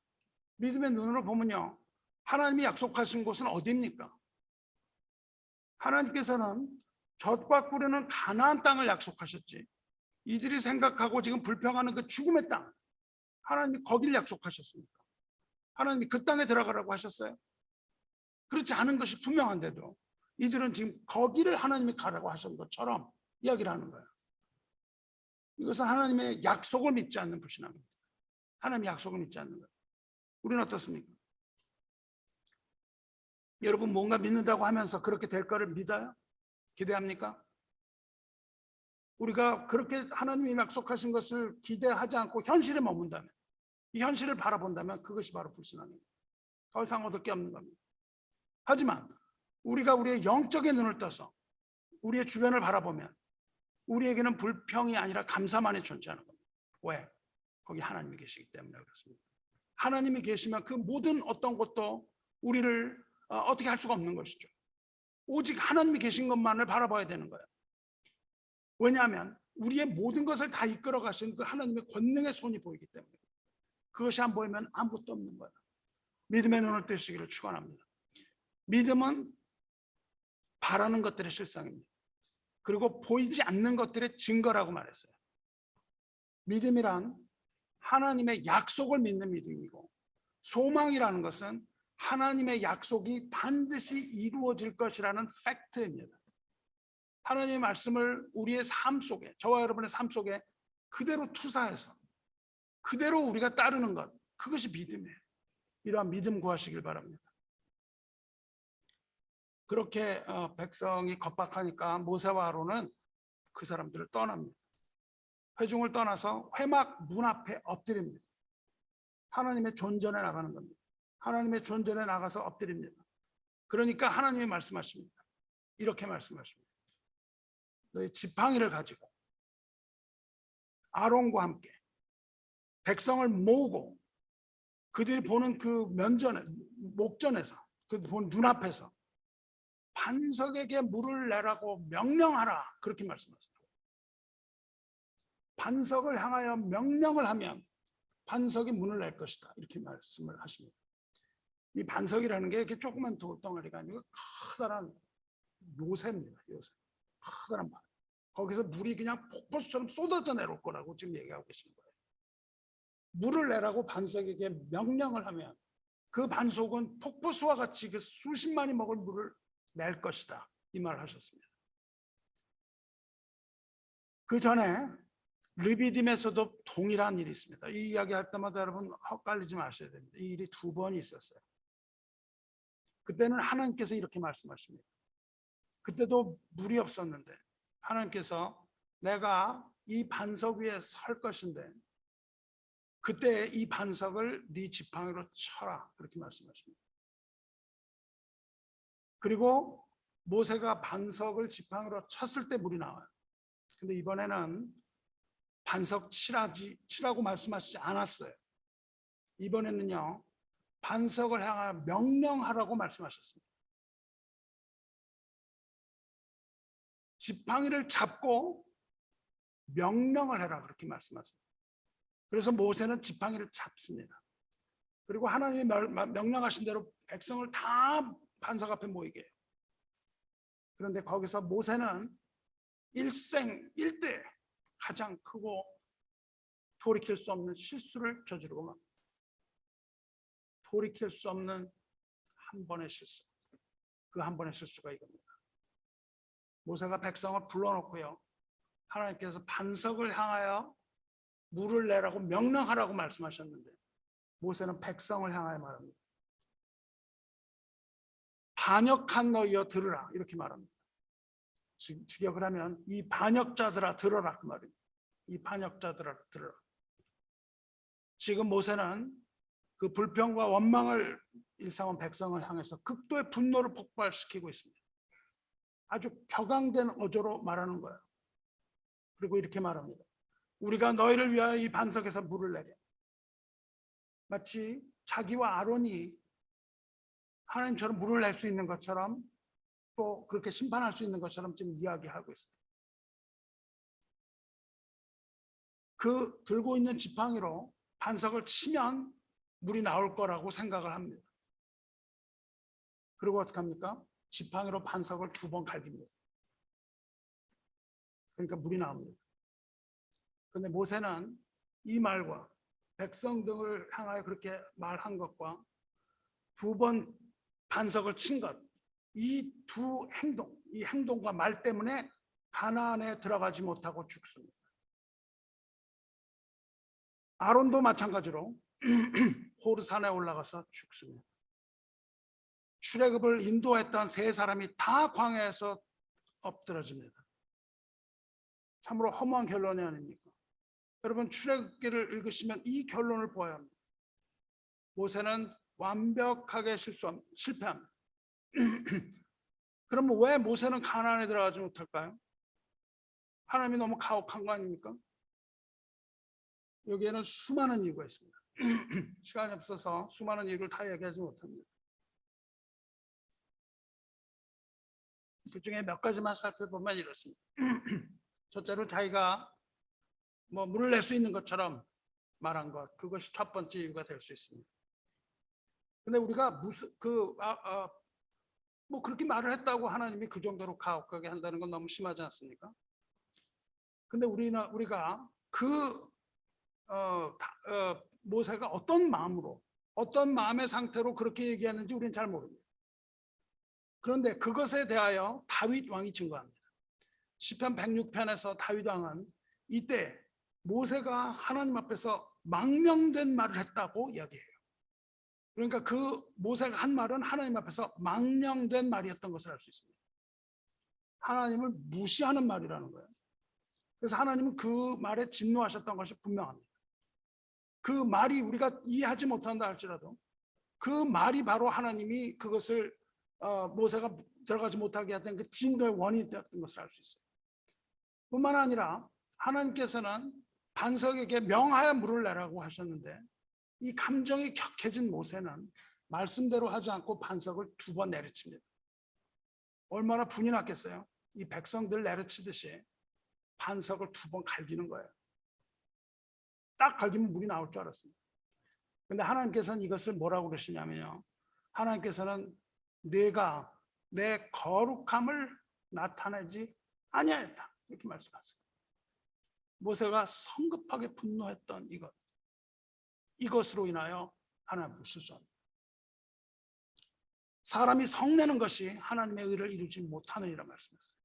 믿음의 눈으로 보면요, 하나님이 약속하신 곳은 어디입니까? 하나님께서는 젖과 꿀에는 가나안 땅을 약속하셨지, 이들이 생각하고 지금 불평하는 그 죽음의 땅, 하나님이 거기를 약속하셨습니까? 하나님이 그 땅에 들어가라고 하셨어요? 그렇지 않은 것이 분명한데도 이들은 지금 거기를 하나님이 가라고 하신 것처럼 이야기를 하는 거예요. 이것은 하나님의 약속을 믿지 않는 불신앙입니다. 하나님의 약속을 믿지 않는 거예요. 우리는 어떻습니까? 여러분, 뭔가 믿는다고 하면서 그렇게 될 거를 믿어요? 기대합니까? 우리가 그렇게 하나님이 약속하신 것을 기대하지 않고 현실에 머문다면, 이 현실을 바라본다면 그것이 바로 불신앙입니다. 더 이상 얻을 게 없는 겁니다. 하지만 우리가 우리의 영적인 눈을 떠서 우리의 주변을 바라보면 우리에게는 불평이 아니라 감사만이 존재하는 겁니다. 왜? 거기 하나님이 계시기 때문에 그렇습니다. 하나님이 계시면 그 모든 어떤 것도 우리를 어떻게 할 수가 없는 것이죠. 오직 하나님이 계신 것만을 바라봐야 되는 거예요. 왜냐하면 우리의 모든 것을 다 이끌어 가신 그 하나님의 권능의 손이 보이기 때문에, 그것이 안 보이면 아무것도 없는 거예요. 믿음의 눈을 뜨시기를 축원합니다. 믿음은 바라는 것들의 실상입니다. 그리고 보이지 않는 것들의 증거라고 말했어요. 믿음이란 하나님의 약속을 믿는 믿음이고, 소망이라는 것은 하나님의 약속이 반드시 이루어질 것이라는 팩트입니다. 하나님의 말씀을 우리의 삶 속에, 저와 여러분의 삶 속에 그대로 투사해서 그대로 우리가 따르는 것, 그것이 믿음이에요. 이러한 믿음 구하시길 바랍니다. 그렇게 백성이 겁박하니까 모세와 아론은 그 사람들을 떠납니다. 회중을 떠나서 회막 문 앞에 엎드립니다. 하나님의 존전에 나가는 겁니다. 하나님의 존전에 나가서 엎드립니다. 그러니까 하나님이 말씀하십니다. 이렇게 말씀하십니다. 너희 지팡이를 가지고 아론과 함께 백성을 모으고 그들이 보는 그 면전에, 목전에서, 그 보는 눈앞에서 반석에게 물을 내라고 명령하라, 그렇게 말씀하십니다. 반석을 향하여 명령을 하면 반석이 문을 낼 것이다, 이렇게 말씀을 하십니다. 이 반석이라는 게 이렇게 조그만 돌덩어리가 아니고 커다란 요새입니다. 요새. 커다란 반. 거기서 물이 그냥 폭포수처럼 쏟아져 내려올 거라고 지금 얘기하고 계시는 거예요. 물을 내라고 반석에게 명령을 하면 그 반석은 폭포수와 같이 그 수십만이 먹을 물을 낼 것이다, 이 말을 하셨습니다. 그 전에 르비딤에서도 동일한 일이 있습니다. 이 이야기 할 때마다 여러분 헛갈리지 마셔야 됩니다. 이 일이 두 번이 있었어요. 그때는 하나님께서 이렇게 말씀하십니다. 그때도 물이 없었는데 하나님께서 내가 이 반석 위에 설 것인데 그때 이 반석을 네 지팡이로 쳐라, 그렇게 말씀하십니다. 그리고 모세가 반석을 지팡이로 쳤을 때 물이 나와요. 근데 이번에는 반석 치라고 말씀하시지 않았어요. 이번에는요, 반석을 향하여 명령하라고 말씀하셨습니다. 지팡이를 잡고 명령을 해라, 그렇게 말씀하셨습니다. 그래서 모세는 지팡이를 잡습니다. 그리고 하나님이 명령하신 대로 백성을 다 반석 앞에 모이게 해요. 그런데 거기서 모세는 일대 가장 크고 돌이킬 수 없는 실수를 저지르고 맙니다. 돌이킬 수 없는 한 번의 실수. 그 한 번의 실수가 이겁니다. 모세가 백성을 불러놓고요, 하나님께서 반석을 향하여 물을 내라고 명령하라고 말씀하셨는데 모세는 백성을 향하여 말합니다. 반역한 너희여 들으라, 이렇게 말합니다. 직역을 하면 이 반역자들아 들어라, 그 말입니다. 이 반역자들아 들어라. 지금 모세는 그 불평과 원망을 일삼은 백성을 향해서 극도의 분노를 폭발시키고 있습니다. 아주 격앙된 어조로 말하는 거예요. 그리고 이렇게 말합니다. 우리가 너희를 위하여 이 반석에서 물을 내려. 마치 자기와 아론이 하나님처럼 물을 낼 수 있는 것처럼 또 그렇게 심판할 수 있는 것처럼 지금 이야기하고 있습니다. 그 들고 있는 지팡이로 반석을 치면 물이 나올 거라고 생각을 합니다. 그리고 어떻게 합니까? 지팡이로 반석을 2번 갈깁니다. 그러니까 물이 나옵니다. 그런데 모세는 이 말과 백성 등을 향하여 그렇게 말한 것과 2번 반석을 친 것, 이 두 행동, 이 행동과 말 때문에 가나안에 들어가지 못하고 죽습니다. 아론도 마찬가지로 호르산에 올라가서 죽습니다. 출애굽을 인도했던 3사람이 다 광야에서 엎드러집니다. 참으로 허무한 결론이 아닙니까? 여러분, 출애굽기를 읽으시면 이 결론을 보아야 합니다. 모세는 완벽하게 실패합니다. 그럼 왜 모세는 가나안에 들어가지 못할까요? 하나님이 너무 가혹한 거 아닙니까? 여기에는 수많은 이유가 있습니다. 시간이 없어서 수많은 이유를 다 얘기하지 못합니다. 그 중에 몇 가지만 살펴보면 이렇습니다. 첫째로 자기가 물을 낼 수 있는 것처럼 말한 것, 그것이 첫 번째 이유가 될 수 있습니다. 근데 우리가 그렇게 말을 했다고 하나님이 그 정도로 가혹하게 한다는 건 너무 심하지 않습니까? 근데 우리가 모세가 어떤 마음으로, 어떤 마음의 상태로 그렇게 얘기했는지 우리는 잘 모릅니다. 그런데 그것에 대하여 다윗 왕이 증거합니다. 시편 106편에서 다윗 왕은 이때 모세가 하나님 앞에서 망령된 말을 했다고 이야기해요. 그러니까 그 모세가 한 말은 하나님 앞에서 망령된 말이었던 것을 알 수 있습니다. 하나님을 무시하는 말이라는 거예요. 그래서 하나님은 그 말에 진노하셨던 것이 분명합니다. 그 말이 우리가 이해하지 못한다 할지라도 그 말이 바로 하나님이 그것을 모세가 들어가지 못하게 했던 그 진노의 원인이 되었던 것을 알 수 있어요. 뿐만 아니라 하나님께서는 반석에게 명하여 물을 내라고 하셨는데 이 감정이 격해진 모세는 말씀대로 하지 않고 반석을 2번 내려칩니다. 얼마나 분이 났겠어요? 이 백성들 내려치듯이 반석을 2번 갈기는 거예요. 딱 갈기면 물이 나올 줄 알았습니다. 그런데 하나님께서는 이것을 뭐라고 그러시냐면요, 하나님께서는 내가 내 거룩함을 나타내지 아니하였다, 이렇게 말씀하세요. 모세가 성급하게 분노했던 이것으로 인하여 하나님을 실수합니다. 사람이 성내는 것이 하나님의 의를 이루지 못하느니라 말씀했어요.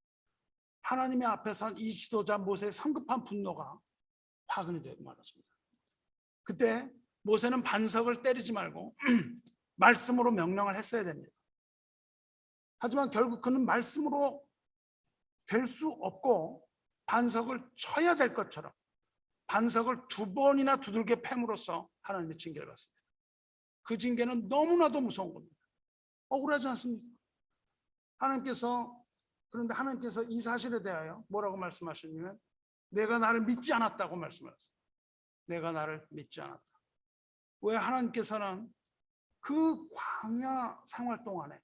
하나님의 앞에선 이 지도자 모세의 성급한 분노가 화근이 되고 말았습니다. 그때 모세는 반석을 때리지 말고 말씀으로 명령을 했어야 됩니다. 하지만 결국 그는 말씀으로 될 수 없고 반석을 쳐야 될 것처럼 반석을 2번이나 두들겨 팼으로써 하나님의 징계를 받습니다. 그 징계는 너무나도 무서운 겁니다. 억울하지 않습니까? 그런데 하나님께서 이 사실에 대하여 뭐라고 말씀하셨냐면 내가 나를 믿지 않았다고 말씀하셨어요. 내가 나를 믿지 않았다. 왜 하나님께서는 그 광야 생활 동안에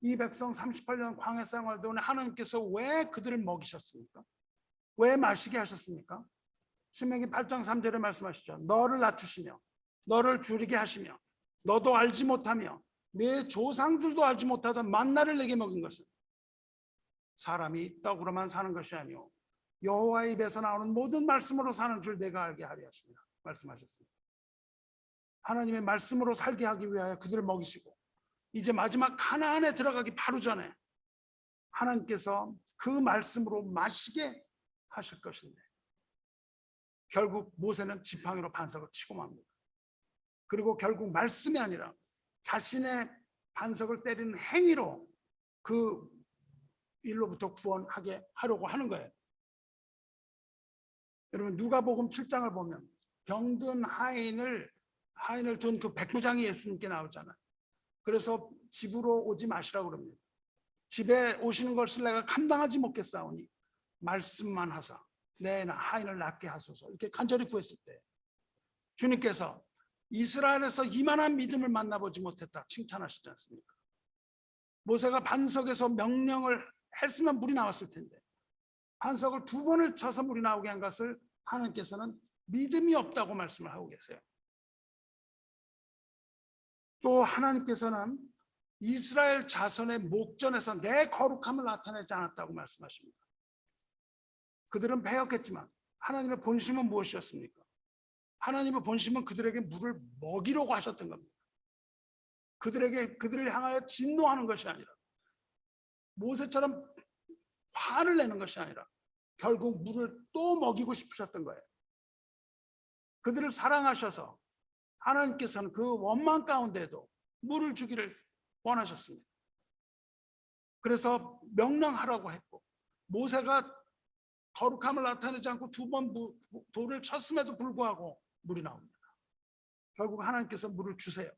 이 백성 38년 광야 생활 동안에 하나님께서 왜 그들을 먹이셨습니까? 왜 마시게 하셨습니까? 신명기 8장 3절에 말씀하시죠. 너를 낮추시며 너를 줄이게 하시며 너도 알지 못하며 내 조상들도 알지 못하던 만나를 내게 먹인 것은 사람이 떡으로만 사는 것이 아니오 여호와의 입에서 나오는 모든 말씀으로 사는 줄 내가 알게 하려 하십니다. 말씀하셨습니다. 하나님의 말씀으로 살게 하기 위하여 그들을 먹이시고 이제 마지막 가나안에 들어가기 바로 전에 하나님께서 그 말씀으로 마시게 하실 것인데 결국 모세는 지팡이로 반석을 치고 맙니다. 그리고 결국 말씀이 아니라 자신의 반석을 때리는 행위로 그 일로부터 구원하게 하려고 하는 거예요. 여러분 누가복음 7장을 보면 병든 하인을 둔 그 백부장이 예수님께 나오잖아요. 그래서 집으로 오지 마시라고 그럽니다. 집에 오시는 것을 내가 감당하지 못겠사오니 말씀만 하사 내 하인을 낫게 하소서 이렇게 간절히 구했을 때 주님께서 이스라엘에서 이만한 믿음을 만나보지 못했다 칭찬하시지 않습니까? 모세가 반석에서 명령을 했으면 물이 나왔을 텐데 반석을 2번을 쳐서 물이 나오게 한 것을 하나님께서는 믿음이 없다고 말씀을 하고 계세요. 또 하나님께서는 이스라엘 자손의 목전에서 내 거룩함을 나타내지 않았다고 말씀하십니다. 그들은 배역했지만 하나님의 본심은 무엇이었습니까? 하나님의 본심은 그들에게 물을 먹이려고 하셨던 겁니다. 그들을 향하여 진노하는 것이 아니라 모세처럼 화를 내는 것이 아니라 결국 물을 또 먹이고 싶으셨던 거예요. 그들을 사랑하셔서 하나님께서는 그 원망 가운데도 물을 주기를 원하셨습니다. 그래서 명령하라고 했고 모세가 거룩함을 나타내지 않고 2번 돌을 쳤음에도 불구하고 물이 나옵니다. 결국 하나님께서 물을 주세요.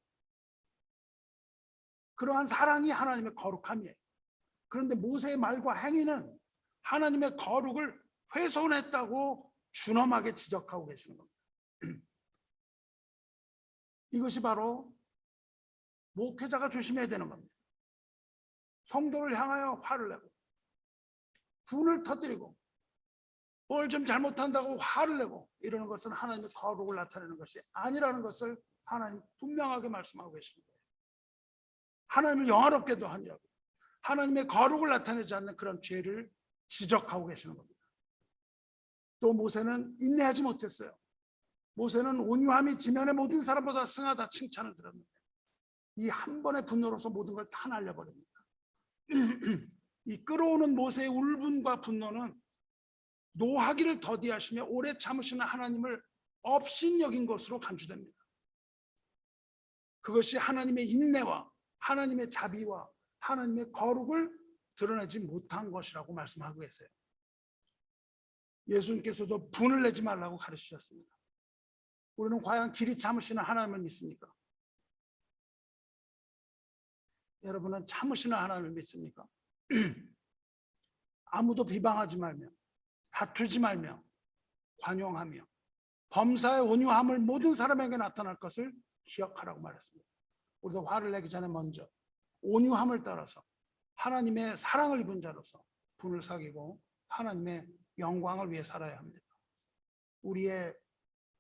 그러한 사랑이 하나님의 거룩함이에요. 그런데 모세의 말과 행위는 하나님의 거룩을 훼손했다고 준엄하게 지적하고 계시는 겁니다. 이것이 바로 목회자가 조심해야 되는 겁니다. 성도를 향하여 화를 내고 분을 터뜨리고 뭘 좀 잘못한다고 화를 내고 이러는 것은 하나님의 거룩을 나타내는 것이 아니라는 것을 하나님 분명하게 말씀하고 계십니다. 하나님을 영화롭게도 하냐고 하나님의 거룩을 나타내지 않는 그런 죄를 지적하고 계시는 겁니다. 또 모세는 인내하지 못했어요. 모세는 온유함이 지면의 모든 사람보다 승하다 칭찬을 들었는데 이 한 번의 분노로서 모든 걸 다 날려버립니다. 이 끌어오는 모세의 울분과 분노는 노하기를 더디하시며 오래 참으시는 하나님을 업신여긴 것으로 간주됩니다. 그것이 하나님의 인내와 하나님의 자비와 하나님의 거룩을 드러내지 못한 것이라고 말씀하고 계세요. 예수님께서도 분을 내지 말라고 가르치셨습니다. 우리는 과연 길이 참으시는 하나님을 믿습니까? 여러분은 참으시는 하나님을 믿습니까? 아무도 비방하지 말며 다투지 말며 관용하며 범사의 온유함을 모든 사람에게 나타날 것을 기억하라고 말했습니다. 우리도 화를 내기 전에 먼저 온유함을 따라서 하나님의 사랑을 입은 자로서 분을 사귀고 하나님의 영광을 위해 살아야 합니다. 우리의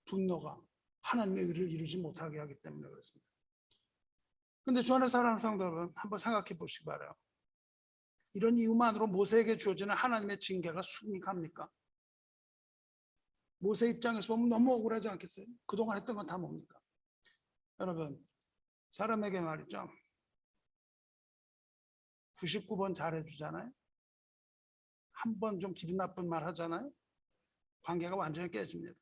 분노가 하나님의 의를 이루지 못하게 하기 때문에 그렇습니다. 그런데 주 안에 사랑하는 성도 여러분, 한번 생각해 보시기 바라요. 이런 이유만으로 모세에게 주어지는 하나님의 징계가 숨이 갑니까? 모세 입장에서 보면 너무 억울하지 않겠어요? 그동안 했던 건 다 뭡니까? 여러분, 사람에게 말이죠, 99번 잘해주잖아요. 한 번 좀 기분 나쁜 말 하잖아요. 관계가 완전히 깨집니다.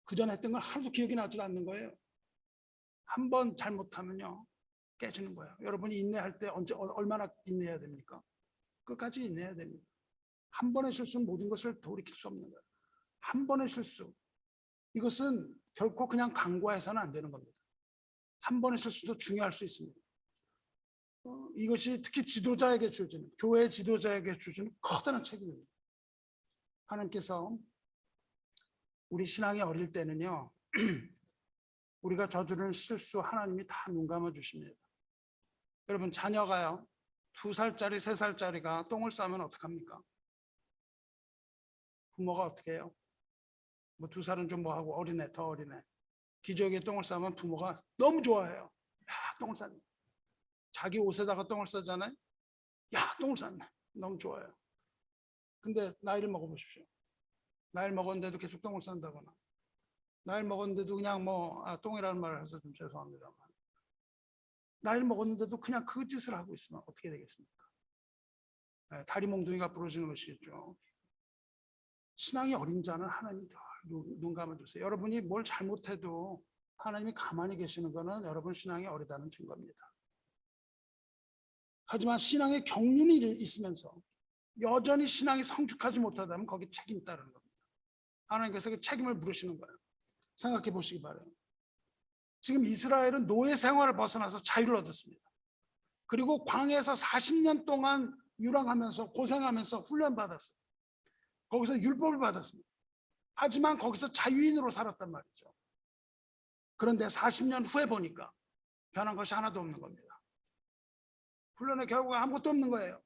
그전에 했던 건 하나도 기억이 나지 않는 거예요. 한 번 잘못하면요 깨지는 거예요. 여러분이 인내할 때 얼마나 인내해야 됩니까? 끝까지 인내해야 됩니다. 한 번의 실수는 모든 것을 돌이킬 수 없는 거예요. 한 번의 실수, 이것은 결코 그냥 간과해서는 안 되는 겁니다. 한 번의 실수도 중요할 수 있습니다. 이것이 특히 지도자에게 주어지는, 교회 지도자에게 주어지는 커다란 책임입니다. 하나님께서 우리 신앙이 어릴 때는요 우리가 저지르는 실수 하나님이 다 눈 감아 주십니다. 여러분, 자녀가요 2살짜리 3살짜리가 똥을 싸면 어떡합니까? 부모가 어떻게 해요? 뭐 2살은 좀 뭐하고 어리네, 더 어리네. 기저귀에 똥을 싸면 부모가 너무 좋아해요. 야, 똥을 쌌네. 자기 옷에다가 똥을 싸잖아요. 야, 똥을 쌌네. 너무 좋아요. 근데 나이를 먹어보십시오. 나이를 먹었는데도 계속 똥을 싼다거나, 나이를 먹었는데도 그냥 똥이라는 말을 해서 좀 죄송합니다만, 나이를 먹었는데도 그냥 그 짓을 하고 있으면 어떻게 되겠습니까? 네, 다리 몽둥이가 부러지는 것이죠. 신앙이 어린 자는 하나님이 눈 감아주세요. 여러분이 뭘 잘못해도 하나님이 가만히 계시는 것은 여러분 신앙이 어리다는 증거입니다. 하지만 신앙의 경륜이 있으면서 여전히 신앙이 성숙하지 못하다면 거기 책임이 따르는 겁니다. 하나님께서 그 책임을 물으시는 거예요. 생각해 보시기 바라요. 지금 이스라엘은 노예 생활을 벗어나서 자유를 얻었습니다. 그리고 광야에서 40년 동안 유랑하면서 고생하면서 훈련받았어요. 거기서 율법을 받았습니다. 하지만 거기서 자유인으로 살았단 말이죠. 그런데 40년 후에 보니까 변한 것이 하나도 없는 겁니다. 훈련의 결과가 아무것도 없는 거예요.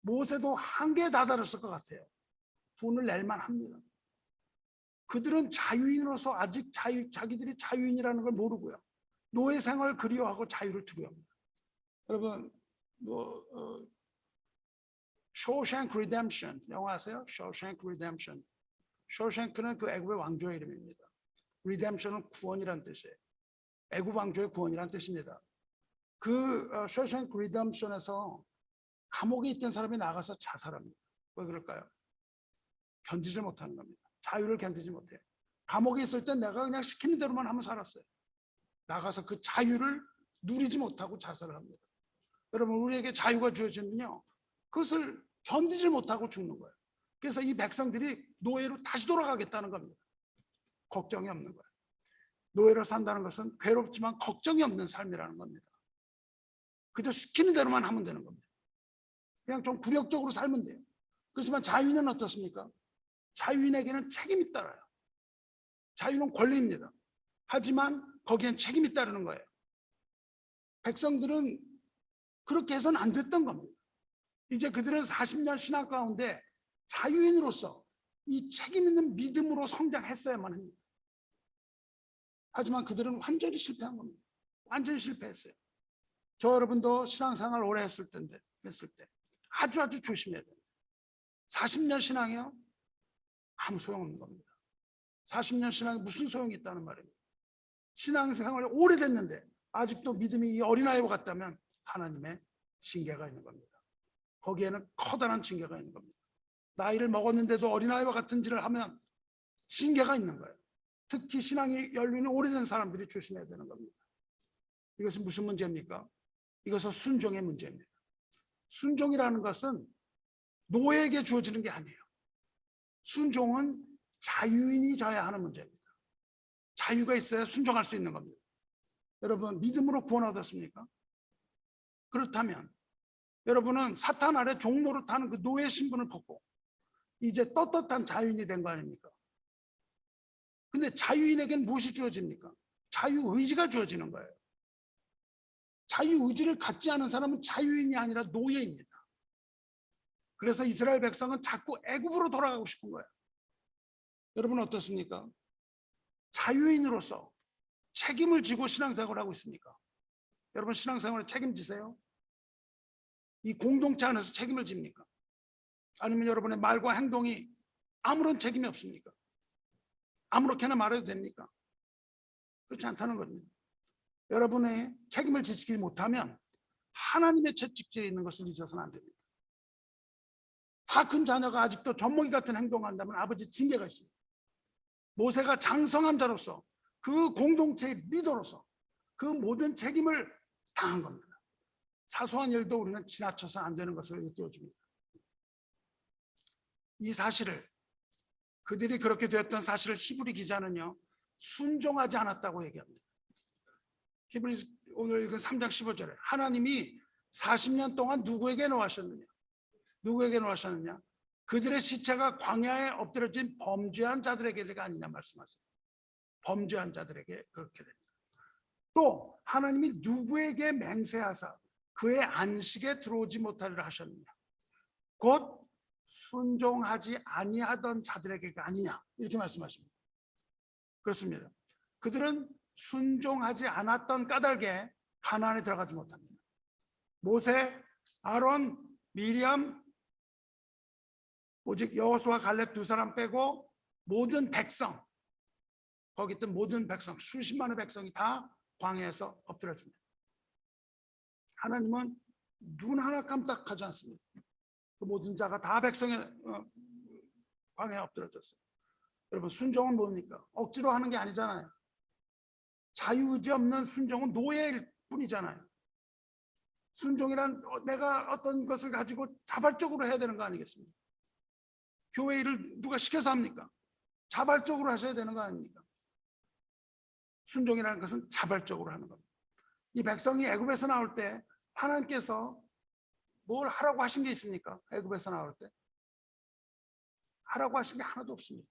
모세도 한계에 다다랐을 것 같아요. 돈을 낼만 합니다. 그들은 자유인으로서 아직 자기들이 자유인이라는 걸 모르고요. 노예 생활을 그리워하고 자유를 두려워합니다. 여러분, 쇼생크 리뎀션 영화 아세요? 쇼생크 리뎀션. 쇼생크는 그 애굽의 왕조의 이름입니다. 리뎀션은 구원이란 뜻이에요. 애굽 왕조의 구원이란 뜻입니다. 그 쇼생크 리뎀션에서 감옥에 있던 사람이 나가서 자살합니다. 왜 그럴까요? 견디지 못하는 겁니다. 자유를 견디지 못해요. 감옥에 있을 때 내가 그냥 시키는 대로만 하면 살았어요. 나가서 그 자유를 누리지 못하고 자살을 합니다. 여러분, 우리에게 자유가 주어지면요 그것을 견디지 못하고 죽는 거예요. 그래서 이 백성들이 노예로 다시 돌아가겠다는 겁니다. 걱정이 없는 거예요. 노예로 산다는 것은 괴롭지만 걱정이 없는 삶이라는 겁니다. 그저 시키는 대로만 하면 되는 겁니다. 그냥 좀 굴욕적으로 살면 돼요. 그렇지만 자유인은 어떻습니까? 자유인에게는 책임이 따라요. 자유는 권리입니다. 하지만 거기엔 책임이 따르는 거예요. 백성들은 그렇게 해서는 안 됐던 겁니다. 이제 그들은 40년 신앙 가운데 자유인으로서 이 책임 있는 믿음으로 성장했어야만 합니다. 하지만 그들은 완전히 실패한 겁니다. 완전히 실패했어요. 저 여러분도 신앙생활 오래 했을 때 아주 조심해야 됩니다. 40년 신앙이요? 아무 소용없는 겁니다. 40년 신앙이 무슨 소용이 있다는 말입니다. 신앙생활이 오래됐는데 아직도 믿음이 이 어린아이와 같다면 하나님의 징계가 있는 겁니다. 거기에는 커다란 징계가 있는 겁니다. 나이를 먹었는데도 어린아이와 같은 짓을 하면 징계가 있는 거예요. 특히 신앙이 연륜이 오래된 사람들이 조심해야 되는 겁니다. 이것은 무슨 문제입니까? 이것은 순종의 문제입니다. 순종이라는 것은 노예에게 주어지는 게 아니에요. 순종은 자유인이 져야 하는 문제입니다. 자유가 있어야 순종할 수 있는 겁니다. 여러분, 믿음으로 구원 얻었습니까? 그렇다면 여러분은 사탄 아래 종노릇 하는 그 노예 신분을 벗고 이제 떳떳한 자유인이 된 거 아닙니까? 근데 자유인에게는 무엇이 주어집니까? 자유의지가 주어지는 거예요. 자유의지를 갖지 않은 사람은 자유인이 아니라 노예입니다. 그래서 이스라엘 백성은 자꾸 애굽으로 돌아가고 싶은 거예요. 여러분 어떻습니까? 자유인으로서 책임을 지고 신앙생활을 하고 있습니까? 여러분 신앙생활에 책임지세요? 이 공동체 안에서 책임을 집니까? 아니면 여러분의 말과 행동이 아무런 책임이 없습니까? 아무렇게나 말해도 됩니까? 그렇지 않다는 겁니다. 여러분의 책임을 지키지 못하면 하나님의 채찍질에 있는 것을 잊어서는 안 됩니다. 다 큰 자녀가 아직도 젖먹이 같은 행동을 한다면 아버지 징계가 있습니다. 모세가 장성한 자로서 그 공동체의 리더로서 그 모든 책임을 당한 겁니다. 사소한 일도 우리는 지나쳐서 안 되는 것을 일깨워줍니다. 이 사실을, 그들이 그렇게 되었던 사실을 히브리 기자는요, 순종하지 않았다고 얘기합니다. 히브리 오늘 읽은 3장 15절에 하나님이 40년 동안 누구에게 노하셨느냐? 누구에게 노하셨느냐? 그들의 시체가 광야에 엎드려진 범죄한 자들에게가 아니냐 말씀하세요. 범죄한 자들에게 그렇게 됩니다. 또 하나님이 누구에게 맹세하사 그의 안식에 들어오지 못하리라 하셨느냐? 곧 순종하지 아니하던 자들에게가 아니냐, 이렇게 말씀하십니다. 그렇습니다. 그들은 순종하지 않았던 까닭에 가나안에 들어가지 못합니다. 모세, 아론, 미리암, 오직 여호수아 갈렙 두 사람 빼고 모든 백성, 거기 있던 모든 백성, 수십만의 백성이 다 광야에서 엎드려집니다. 하나님은 눈 하나 깜짝하지 않습니다. 그 모든 자가 다 백성의 광야에 엎드려졌어요. 여러분, 순종은 뭡니까? 억지로 하는 게 아니잖아요. 자유의지 없는 순종은 노예일 뿐이잖아요. 순종이란 내가 어떤 것을 가지고 자발적으로 해야 되는 거 아니겠습니까? 교회 일을 누가 시켜서 합니까? 자발적으로 하셔야 되는 거 아닙니까? 순종이라는 것은 자발적으로 하는 겁니다. 이 백성이 애굽에서 나올 때 하나님께서 뭘 하라고 하신 게 있습니까? 애굽에서 나올 때 하라고 하신 게 하나도 없습니다.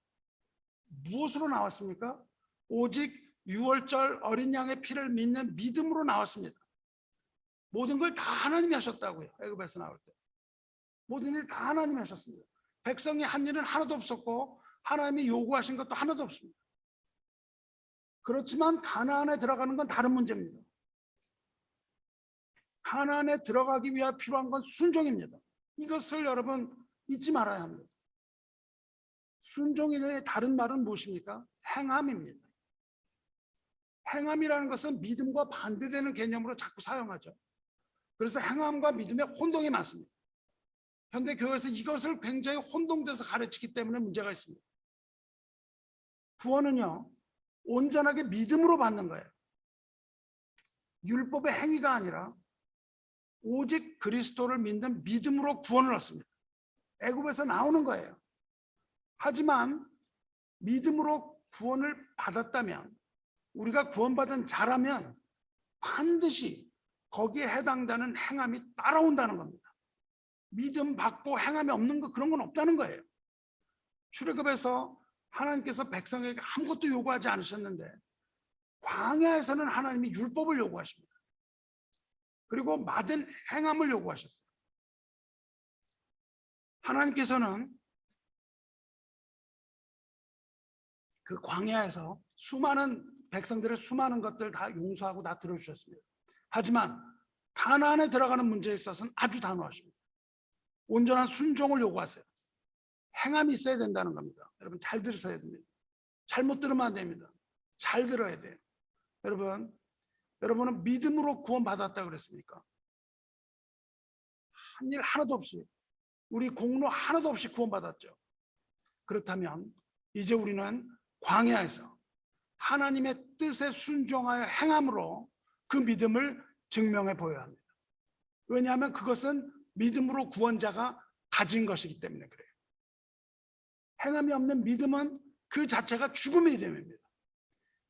무엇으로 나왔습니까? 오직 유월절 어린 양의 피를 믿는 믿음으로 나왔습니다. 모든 걸 다 하나님이 하셨다고요. 애굽에서 나올 때 모든 일 다 하나님이 하셨습니다. 백성이 한 일은 하나도 없었고 하나님이 요구하신 것도 하나도 없습니다. 그렇지만 가나안에 들어가는 건 다른 문제입니다. 가나안에 들어가기 위해 필요한 건 순종입니다. 이것을 여러분 잊지 말아야 합니다. 순종의 다른 말은 무엇입니까? 행함입니다. 행함이라는 것은 믿음과 반대되는 개념으로 자꾸 사용하죠. 그래서 행함과 믿음의 혼동이 많습니다. 현대 교회에서 이것을 굉장히 혼동돼서 가르치기 때문에 문제가 있습니다. 구원은요, 온전하게 믿음으로 받는 거예요. 율법의 행위가 아니라 오직 그리스도를 믿는 믿음으로 구원을 얻습니다. 애굽에서 나오는 거예요. 하지만 믿음으로 구원을 받았다면, 우리가 구원받은 자라면 반드시 거기에 해당되는 행함이 따라온다는 겁니다. 믿음 받고 행함이 없는 거, 그런 건 없다는 거예요. 출애굽에서 하나님께서 백성에게 아무것도 요구하지 않으셨는데 광야에서는 하나님이 율법을 요구하십니다. 그리고 많은 행함을 요구하셨어요. 하나님께서는 그 광야에서 수많은 백성들의 수많은 것들 다 용서하고 다 들어주셨습니다. 하지만 가나안에 들어가는 문제에 있어서는 아주 단호하십니다. 온전한 순종을 요구하세요. 행함이 있어야 된다는 겁니다. 여러분, 잘 들으셔야 됩니다. 잘못 들으면 안 됩니다. 잘 들어야 돼요. 여러분은 믿음으로 구원받았다 그랬습니까? 한 일 하나도 없이, 우리 공로 하나도 없이 구원받았죠. 그렇다면 이제 우리는 광야에서 하나님의 뜻에 순종하여 행함으로 그 믿음을 증명해 보여야 합니다. 왜냐하면 그것은 믿음으로 구원자가 가진 것이기 때문에 그래요. 행함이 없는 믿음은 그 자체가 죽음의 믿음입니다.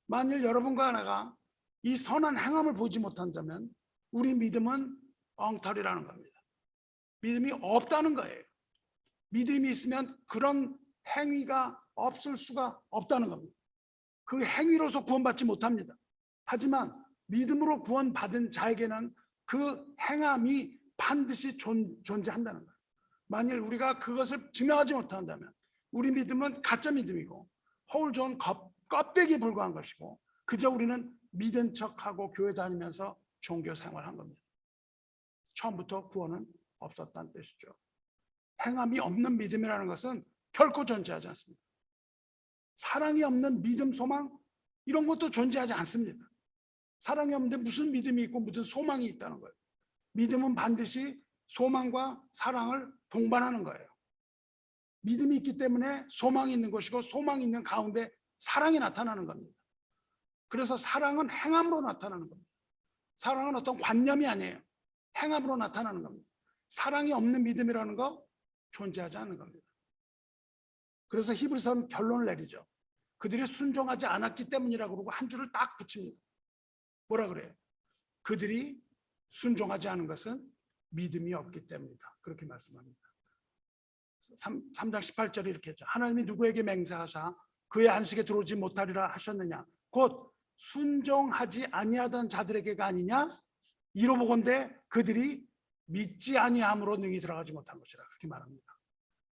만일 여러분과 내가 이 선한 행함을 보지 못한다면 우리 믿음은 엉터리라는 겁니다. 믿음이 없다는 거예요. 믿음이 있으면 그런 행위가 없을 수가 없다는 겁니다. 그 행위로서 구원받지 못합니다. 하지만 믿음으로 구원받은 자에게는 그 행함이 반드시 존재한다는 거예요. 만일 우리가 그것을 증명하지 못한다면 우리 믿음은 가짜 믿음이고 허울 좋은 껍데기에 불과한 것이고 그저 우리는 믿은 척하고 교회 다니면서 종교 생활한 겁니다. 처음부터 구원은 없었다는 뜻이죠. 행함이 없는 믿음이라는 것은 결코 존재하지 않습니다. 사랑이 없는 믿음, 소망, 이런 것도 존재하지 않습니다. 사랑이 없는데 무슨 믿음이 있고 무슨 소망이 있다는 거예요. 믿음은 반드시 소망과 사랑을 동반하는 거예요. 믿음이 있기 때문에 소망이 있는 것이고, 소망이 있는 가운데 사랑이 나타나는 겁니다. 그래서 사랑은 행함으로 나타나는 겁니다. 사랑은 어떤 관념이 아니에요. 행함으로 나타나는 겁니다. 사랑이 없는 믿음이라는 거 존재하지 않는 겁니다. 그래서 히브리서는 결론을 내리죠. 그들이 순종하지 않았기 때문이라고 그러고 한 줄을 딱 붙입니다. 뭐라 그래요? 그들이 순종하지 않은 것은 믿음이 없기 때문이다. 그렇게 말씀합니다. 3장 18절에 이렇게 했죠. 하나님이 누구에게 맹세하사 그의 안식에 들어오지 못하리라 하셨느냐? 곧 순종하지 아니하던 자들에게가 아니냐? 이로보건대 그들이 믿지 아니함으로 능히 들어가지 못한 것이라. 그렇게 말합니다.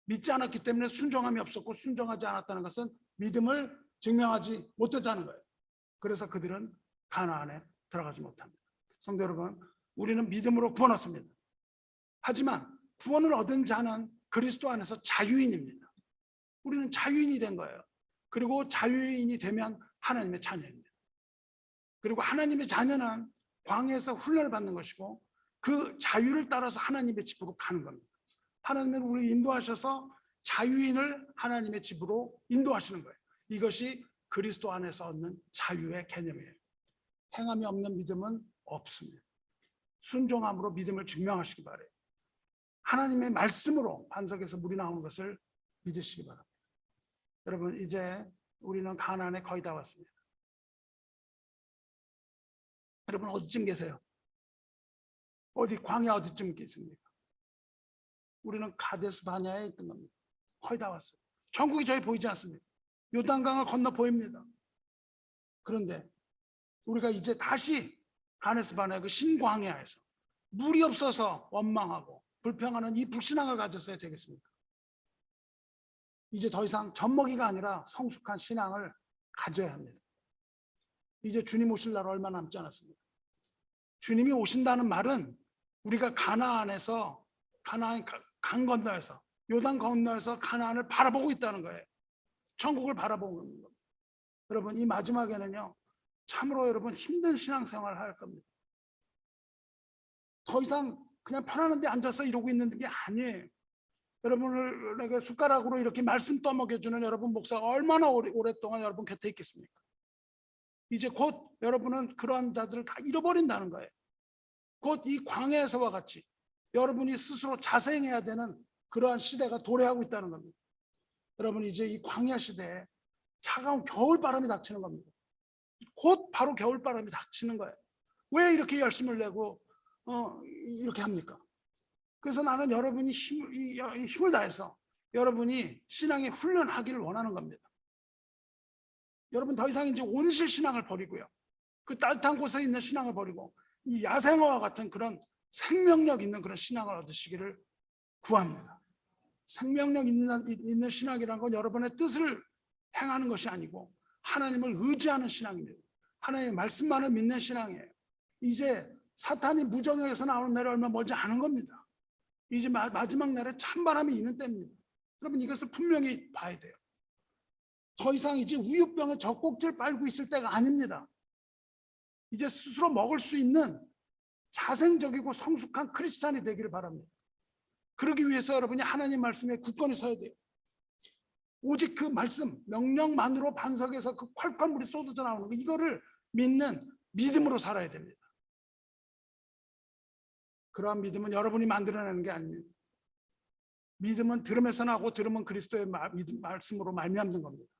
믿지 않았기 때문에 순종함이 없었고, 순종하지 않았다는 것은 믿음을 증명하지 못했다는 거예요. 그래서 그들은 가나안에 들어가지 못합니다. 성도 여러분, 우리는 믿음으로 구원 얻습니다. 하지만 구원을 얻은 자는 그리스도 안에서 자유인입니다. 우리는 자유인이 된 거예요. 그리고 자유인이 되면 하나님의 자녀입니다. 그리고 하나님의 자녀는 광야에서 훈련을 받는 것이고, 그 자유를 따라서 하나님의 집으로 가는 겁니다. 하나님은 우리를 인도하셔서 자유인을 하나님의 집으로 인도하시는 거예요. 이것이 그리스도 안에서 얻는 자유의 개념이에요. 행함이 없는 믿음은 없습니다. 순종함으로 믿음을 증명하시기 바라요. 하나님의 말씀으로 반석에서 물이 나오는 것을 믿으시기 바랍니다. 여러분, 이제 우리는 가나안에 거의 다 왔습니다. 여러분, 어디쯤 계세요? 어디, 광야 어디쯤 계십니까? 우리는 가데스 바냐에 있던 겁니다. 거의 다 왔어요. 천국이 저희 보이지 않습니다. 요단강을 건너 보입니다. 그런데 우리가 이제 다시 가데스 바냐 그 신광야에서 물이 없어서 원망하고 불평하는 이 불신앙을 가졌어야 되겠습니까? 이제 더 이상 젖먹이가 아니라 성숙한 신앙을 가져야 합니다. 이제 주님 오실 날 얼마 남지 않았습니다. 주님이 오신다는 말은 우리가 가나안에서, 가나안 강 건너에서, 요단 건너에서 가나안을 바라보고 있다는 거예요. 천국을 바라보고 있는 겁니다. 여러분, 이 마지막에는요, 참으로 여러분 힘든 신앙생활을 할 겁니다. 더 이상 그냥 편안한 데 앉아서 이러고 있는 게 아니에요. 여러분을 숟가락으로 이렇게 말씀 떠먹여주는 여러분 목사가 얼마나 오랫동안 여러분 곁에 있겠습니까? 이제 곧 여러분은 그러한 자들을 다 잃어버린다는 거예요. 곧 이 광야에서와 같이 여러분이 스스로 자생해야 되는 그러한 시대가 도래하고 있다는 겁니다. 여러분, 이제 이 광야 시대에 차가운 겨울바람이 닥치는 겁니다. 곧 바로 겨울바람이 닥치는 거예요. 왜 이렇게 열심을 내고 이렇게 합니까? 그래서 나는 여러분이 힘을 다해서 여러분이 신앙에 훈련하기를 원하는 겁니다. 여러분, 더 이상 이제 온실 신앙을 버리고요, 그 따뜻한 곳에 있는 신앙을 버리고 이 야생화와 같은 그런 생명력 있는 그런 신앙을 얻으시기를 구합니다. 생명력 있는 신앙이라는 건 여러분의 뜻을 행하는 것이 아니고 하나님을 의지하는 신앙입니다. 하나님의 말씀만을 믿는 신앙이에요. 이제 사탄이 무정역에서 나오는 날이 얼마 멀지 않은 겁니다. 이제 마지막 날에 찬바람이 있는 때입니다. 여러분, 이것을 분명히 봐야 돼요. 더 이상 이제 우유병에 젖꼭지를 빨고 있을 때가 아닙니다. 이제 스스로 먹을 수 있는 자생적이고 성숙한 크리스찬이 되기를 바랍니다. 그러기 위해서 여러분이 하나님 말씀에 굳건히 서야 돼요. 오직 그 말씀, 명령만으로 반석에서 그 콸콸 물이 쏟아져 나오는 거, 이거를 믿는 믿음으로 살아야 됩니다. 그러한 믿음은 여러분이 만들어내는 게 아닙니다. 믿음은 들음에서 나고 들음은 그리스도의 말씀으로 말미암는 겁니다.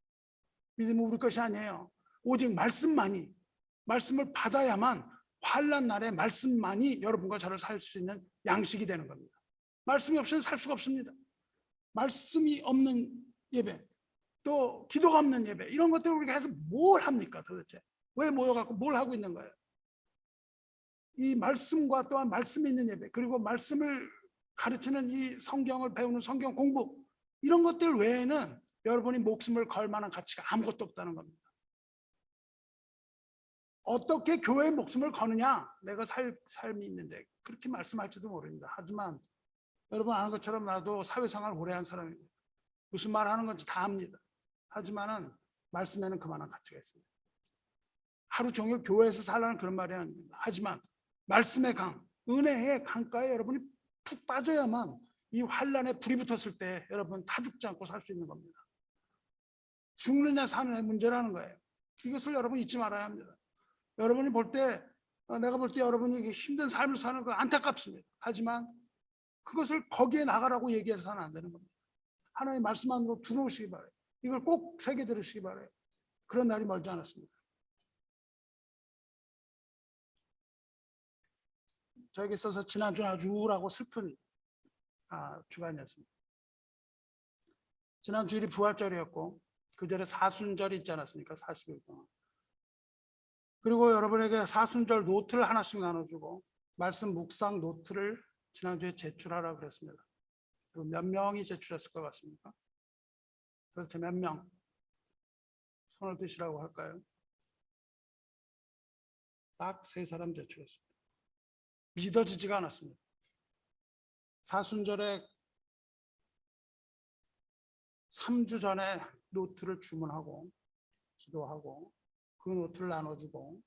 믿음은 우리 것이 아니에요. 오직 말씀을 받아야만 환난 날에 말씀만이 여러분과 저를 살 수 있는 양식이 되는 겁니다. 말씀이 없이는 살 수가 없습니다. 말씀이 없는 예배, 또 기도가 없는 예배, 이런 것들을 우리가 해서 뭘 합니까 도대체? 왜 모여갖고 뭘 하고 있는 거예요? 이 말씀과 또한 말씀이 있는 예배, 그리고 말씀을 가르치는 이 성경을 배우는 성경 공부, 이런 것들 외에는 여러분이 목숨을 걸 만한 가치가 아무것도 없다는 겁니다. 어떻게 교회의 목숨을 거느냐? 내가 삶이 있는데 그렇게 말씀할지도 모릅니다. 하지만 여러분 아는 것처럼 나도 사회생활 오래 한 사람입니다. 무슨 말 하는 건지 다 압니다. 하지만은 말씀에는 그만한 가치가 있습니다. 하루 종일 교회에서 살라는 그런 말이 아닙니다. 하지만 말씀의 강, 은혜의 강가에 여러분이 푹 빠져야만 이 환란에 불이 붙었을 때 여러분 타 죽지 않고 살 수 있는 겁니다. 죽느냐 사느냐의 문제라는 거예요. 이것을 여러분 잊지 말아야 합니다. 여러분이 볼 때, 내가 볼 때 여러분이 힘든 삶을 사는 거 안타깝습니다. 하지만 그것을 거기에 나가라고 얘기해서는 안 되는 겁니다. 하나님의 말씀 안으로 들어오시기 바라요. 이걸 꼭 새겨 들으시기 바라요. 그런 날이 멀지 않았습니다. 저에게 있어서 지난주는 아주 우울하고 슬픈 주간이었습니다. 지난 주일이 부활절이었고 그 전에 사순절이 있지 않았습니까? 40일 동안. 그리고 여러분에게 사순절 노트를 하나씩 나눠주고 말씀 묵상 노트를 지난주에 제출하라고 그랬습니다. 그리고 몇 명이 제출했을 것 같습니까? 도대체 몇 명? 손을 드시라고 할까요? 딱 3사람 제출했습니다. 믿어지지가 않았습니다. 사순절에 3주 전에 노트를 주문하고 기도하고 그 노트를 나눠주고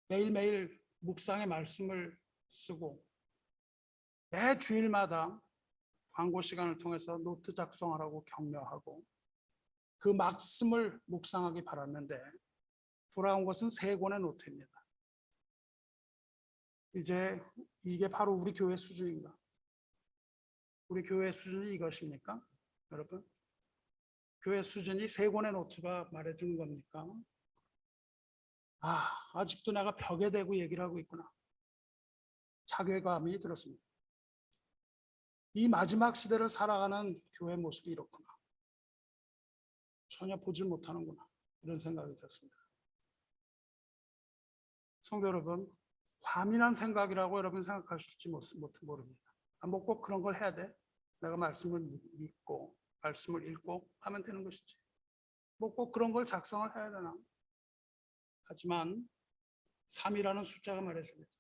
매일매일 묵상의 말씀을 쓰고 매 주일마다 광고 시간을 통해서 노트 작성하라고 격려하고 그 말씀을 묵상하기 바랐는데 돌아온 것은 3권의 노트입니다. 이제 이게 바로 우리 교회 수준인가? 우리 교회 수준이 이것입니까? 여러분, 교회 수준이 3권의 노트가 말해주는 겁니까? 아직도 내가 벽에 대고 얘기를 하고 있구나. 자괴감이 들었습니다. 이 마지막 시대를 살아가는 교회 모습이 이렇구나. 전혀 보질 못하는구나. 이런 생각이 들었습니다. 성도 여러분, 과민한 생각이라고 여러분 생각하실지 모릅니다. 뭐 꼭 그런 걸 해야 돼? 내가 말씀을 믿고 말씀을 읽고 하면 되는 것이지. 뭐 꼭 그런 걸 작성을 해야 되나? 하지만 3이라는 숫자가 말해줍니다.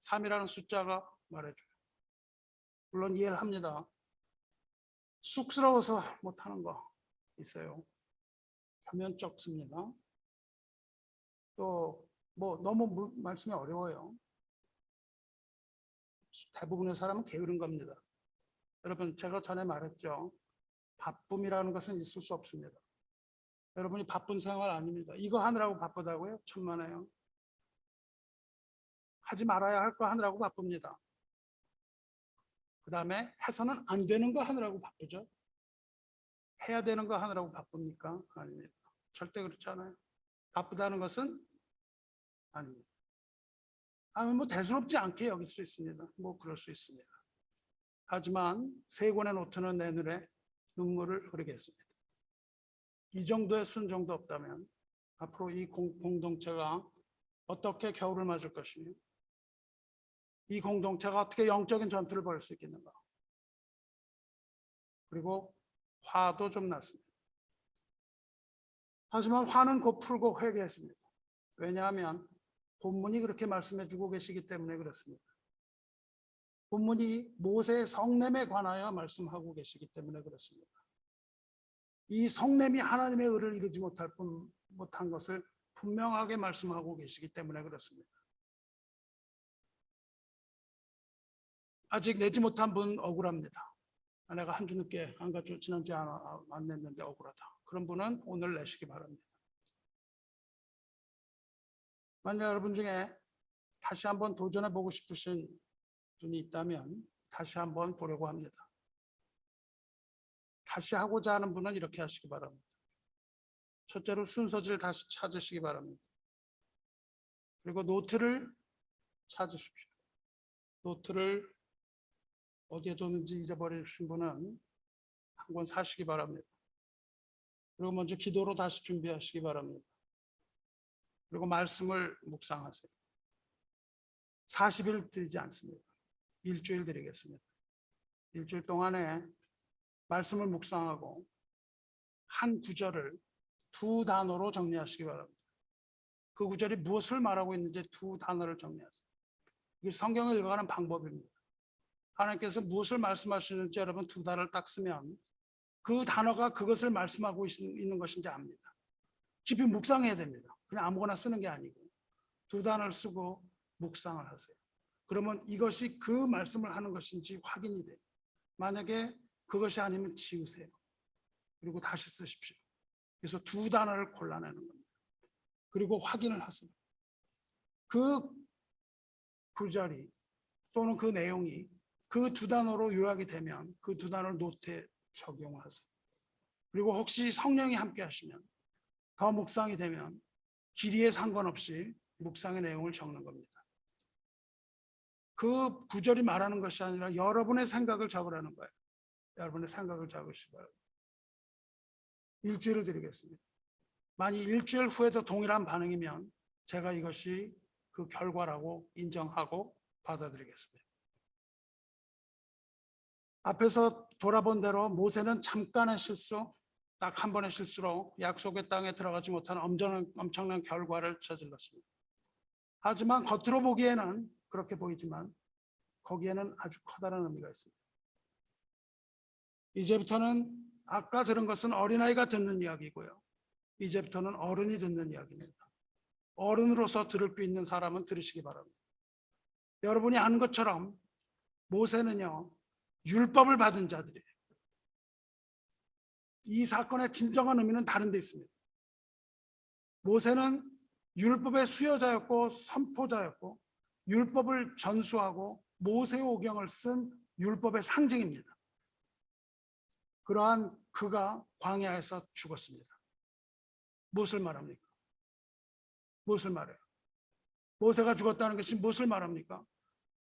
3이라는 숫자가 말해줘요. 물론 이해를 합니다. 쑥스러워서 못하는 거 있어요. 표면적습니다. 또 뭐 너무 말씀이 어려워요. 대부분의 사람은 게으른 겁니다. 여러분, 제가 전에 말했죠. 바쁨이라는 것은 있을 수 없습니다. 여러분이 바쁜 생활 아닙니다. 이거 하느라고 바쁘다고요? 천만에요. 하지 말아야 할 거 하느라고 바쁩니다. 그 다음에 해서는 안 되는 거 하느라고 바쁘죠. 해야 되는 거 하느라고 바쁩니까? 아닙니다. 절대 그렇지 않아요. 바쁘다는 것은 아닙니다. 뭐 대수롭지 않게 여길 수 있습니다. 뭐 그럴 수 있습니다. 하지만 3권의 노트는 내 눈에 눈물을 흐르게 했습니다. 이 정도의 순종도 없다면 앞으로 이 공동체가 어떻게 겨울을 맞을 것이며 이 공동체가 어떻게 영적인 전투를 벌일 수 있겠는가. 그리고 화도 좀 났습니다. 하지만 화는 곧 풀고 회개했습니다. 왜냐하면 본문이 그렇게 말씀해 주고 계시기 때문에 그렇습니다. 본문이 모세의 성냄에 관하여 말씀하고 계시기 때문에 그렇습니다. 이 성냄이 하나님의 의를 이루지 못한 것을 분명하게 말씀하고 계시기 때문에 그렇습니다. 아직 내지 못한 분 억울합니다. 내가 한 주 늦게 안 가져 지난주에 안 냈는데 억울하다. 그런 분은 오늘 내시기 바랍니다. 만약 여러분 중에 다시 한번 도전해 보고 싶으신 분이 있다면 다시 한번 보려고 합니다. 다시 하고자 하는 분은 이렇게 하시기 바랍니다. 첫째로 순서지를 다시 찾으시기 바랍니다. 그리고 노트를 찾으십시오. 노트를 어디에 뒀는지 잊어버리신 분은 한 권 사시기 바랍니다. 그리고 먼저 기도로 다시 준비하시기 바랍니다. 그리고 말씀을 묵상하세요. 40일 드리지 않습니다. 일주일 드리겠습니다. 일주일 동안에 말씀을 묵상하고 한 구절을 2단어로 정리하시기 바랍니다. 그 구절이 무엇을 말하고 있는지 2단어를 정리하세요. 이게 성경을 읽어가는 방법입니다. 하나님께서 무엇을 말씀하시는지 여러분 2단어를 딱 쓰면 그 단어가 그것을 말씀하고 있는 것인지 압니다. 깊이 묵상해야 됩니다. 그냥 아무거나 쓰는 게 아니고 2단어를 쓰고 묵상을 하세요. 그러면 이것이 그 말씀을 하는 것인지 확인이 돼요. 만약에 그것이 아니면 지우세요. 그리고 다시 쓰십시오. 그래서 두 단어를 골라내는 겁니다. 그리고 확인을 하세요. 그 구절이 또는 그 내용이 그 두 단어로 요약이 되면 그 두 단어를 노트에 적용하세요. 그리고 혹시 성령이 함께 하시면 더 묵상이 되면 길이에 상관없이 묵상의 내용을 적는 겁니다. 그 구절이 말하는 것이 아니라 여러분의 생각을 적으라는 거예요. 여러분의 생각을 적으시고요. 일주일을 드리겠습니다. 만약 일주일 후에도 동일한 반응이면 제가 이것이 그 결과라고 인정하고 받아들이겠습니다. 앞에서 돌아본 대로 모세는 잠깐의 실수, 딱 한 번의 실수로 약속의 땅에 들어가지 못하는 엄청난 결과를 저질렀습니다. 하지만 겉으로 보기에는 그렇게 보이지만 거기에는 아주 커다란 의미가 있습니다. 이제부터는 아까 들은 것은 어린아이가 듣는 이야기고요. 이제부터는 어른이 듣는 이야기입니다. 어른으로서 들을 수 있는 사람은 들으시기 바랍니다. 여러분이 아는 것처럼 모세는요, 율법을 받은 자들이에요. 이 사건의 진정한 의미는 다른 데 있습니다. 모세는 율법의 수여자였고 선포자였고 율법을 전수하고 모세오경을 쓴 율법의 상징입니다. 그러한 그가 광야에서 죽었습니다. 무엇을 말합니까? 무엇을 말해요? 모세가 죽었다는 것이 무엇을 말합니까?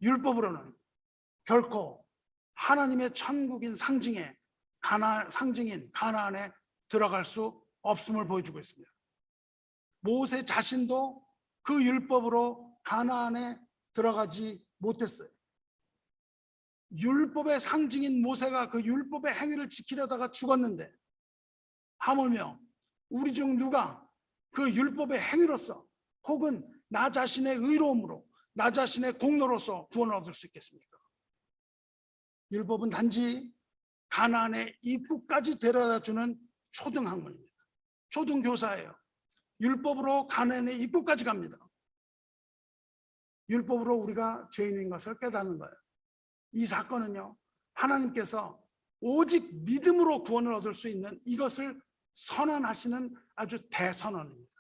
율법으로는 결코 하나님의 천국인 상징인 가나안에 들어갈 수 없음을 보여주고 있습니다. 모세 자신도 그 율법으로 가나안에 들어가지 못했어요. 율법의 상징인 모세가 그 율법의 행위를 지키려다가 죽었는데 하물며 우리 중 누가 그 율법의 행위로서 혹은 나 자신의 의로움으로 나 자신의 공로로서 구원을 얻을 수 있겠습니까? 율법은 단지 가나안의 입구까지 데려다주는 초등학문입니다. 초등교사예요. 율법으로 가나안의 입구까지 갑니다. 율법으로 우리가 죄인인 것을 깨닫는 거예요. 이 사건은요, 하나님께서 오직 믿음으로 구원을 얻을 수 있는 이것을 선언하시는 아주 대선언입니다.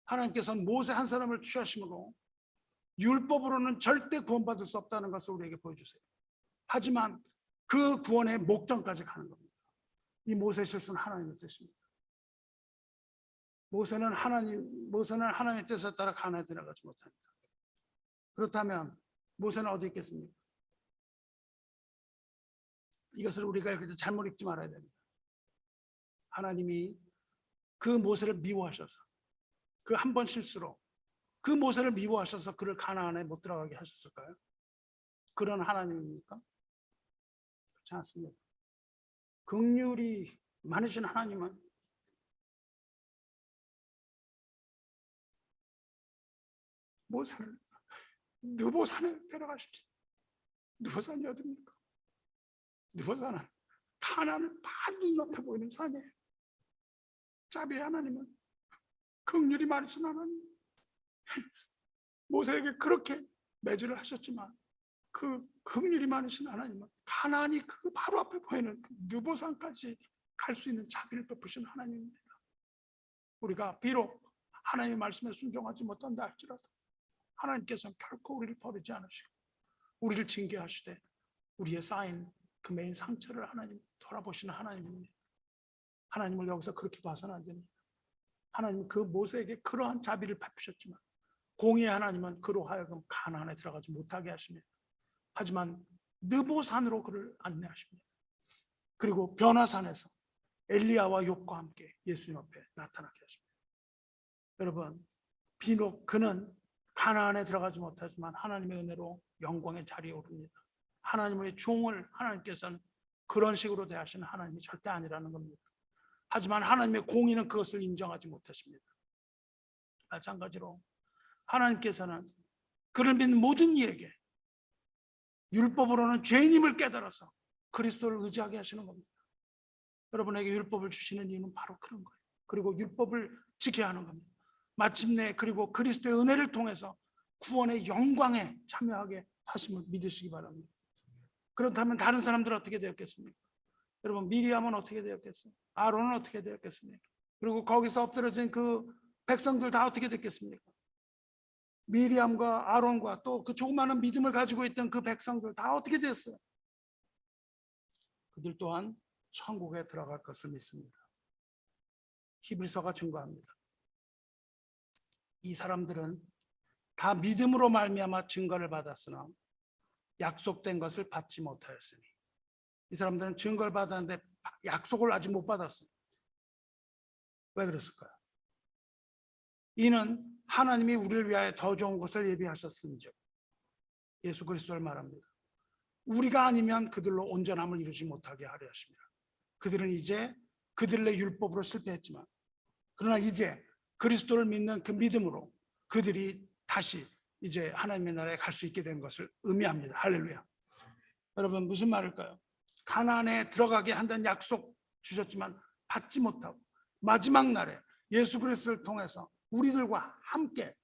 하나님께서는 모세 한 사람을 취하심으로 율법으로는 절대 구원받을 수 없다는 것을 우리에게 보여주세요. 하지만 그 구원의 목전까지 가는 겁니다. 이 모세 실수는 하나님의 뜻입니다. 모세는 하나님의 뜻에 따라 가나안에 들어가지 못합니다. 그렇다면 모세는 어디 있겠습니까? 이것을 우리가 여기서 잘못 읽지 말아야 됩니다. 하나님이 그 모세를 미워하셔서 그 한 번 실수로 그 모세를 미워하셔서 그를 가나안에 못 들어가게 하셨을까요? 그런 하나님입니까? 그렇지 않습니다. 긍휼이 많으신 하나님은 모세를 느보산에 데려가십시오. 느보산이 어디입니까? 느보산은 가나안을 다 눈앞에 보이는 산이에요. 자비의 하나님은 긍휼이 많으신 하나님, 모세에게 그렇게 매질을 하셨지만 그 긍휼이 많으신 하나님은 가나안이 그 바로 앞에 보이는 그 느보산까지 갈 수 있는 자비를 베푸신 하나님입니다. 우리가 비록 하나님의 말씀에 순종하지 못한다 할지라도 하나님께서는 결코 우리를 버리지 않으시고 우리를 징계하시되 우리의 쌓인 그 메인 상처를 하나님 돌아보시는 하나님입니다. 하나님을 여기서 그렇게 봐서는 안 됩니다. 하나님 그 모세에게 그러한 자비를 베푸셨지만 공의의 하나님은 그로 하여금 가나안에 들어가지 못하게 하십니다. 하지만 느보산으로 그를 안내하십니다. 그리고 변화산에서 엘리야와 욥과 함께 예수님 앞에 나타나게 하십니다. 여러분, 비록 그는 가나안에 들어가지 못하지만 하나님의 은혜로 영광의 자리에 오릅니다. 하나님의 종을 하나님께서는 그런 식으로 대하시는 하나님이 절대 아니라는 겁니다. 하지만 하나님의 공의는 그것을 인정하지 못하십니다. 마찬가지로 하나님께서는 그를 믿는 모든 이에게 율법으로는 죄인임을 깨달아서 그리스도를 의지하게 하시는 겁니다. 여러분에게 율법을 주시는 이유는 바로 그런 거예요. 그리고 율법을 지켜야 하는 겁니다. 마침내 그리고 그리스도의 은혜를 통해서 구원의 영광에 참여하게 하심을 믿으시기 바랍니다. 그렇다면 다른 사람들은 어떻게 되었겠습니까? 여러분, 미리암은 어떻게 되었겠어요? 아론은 어떻게 되었겠습니까? 그리고 거기서 엎드려진 그 백성들 다 어떻게 됐겠습니까? 미리암과 아론과 또 그 조그마한 믿음을 가지고 있던 그 백성들 다 어떻게 됐어요? 그들 또한 천국에 들어갈 것을 믿습니다. 히브리서가 증거합니다. 이 사람들은 다 믿음으로 말미암아 증거를 받았으나 약속된 것을 받지 못하였으니, 이 사람들은 증거를 받았는데 약속을 아직 못 받았어요. 왜 그랬을까요? 이는 하나님이 우리를 위하여 더 좋은 것을 예비하셨은즉, 예수 그리스도를 말합니다. 우리가 아니면 그들로 온전함을 이루지 못하게 하려 하십니다. 그들은 이제 그들의 율법으로 실패했지만, 그러나 이제 그리스도를 믿는 그 믿음으로 그들이 다시 이제 하나님의 나라에 갈 수 있게 된 것을 의미합니다. 할렐루야. 여러분, 무슨 말일까요? 가나안에 들어가게 한다는 약속 주셨지만 받지 못하고 마지막 날에 예수 그리스도를 통해서 우리들과 함께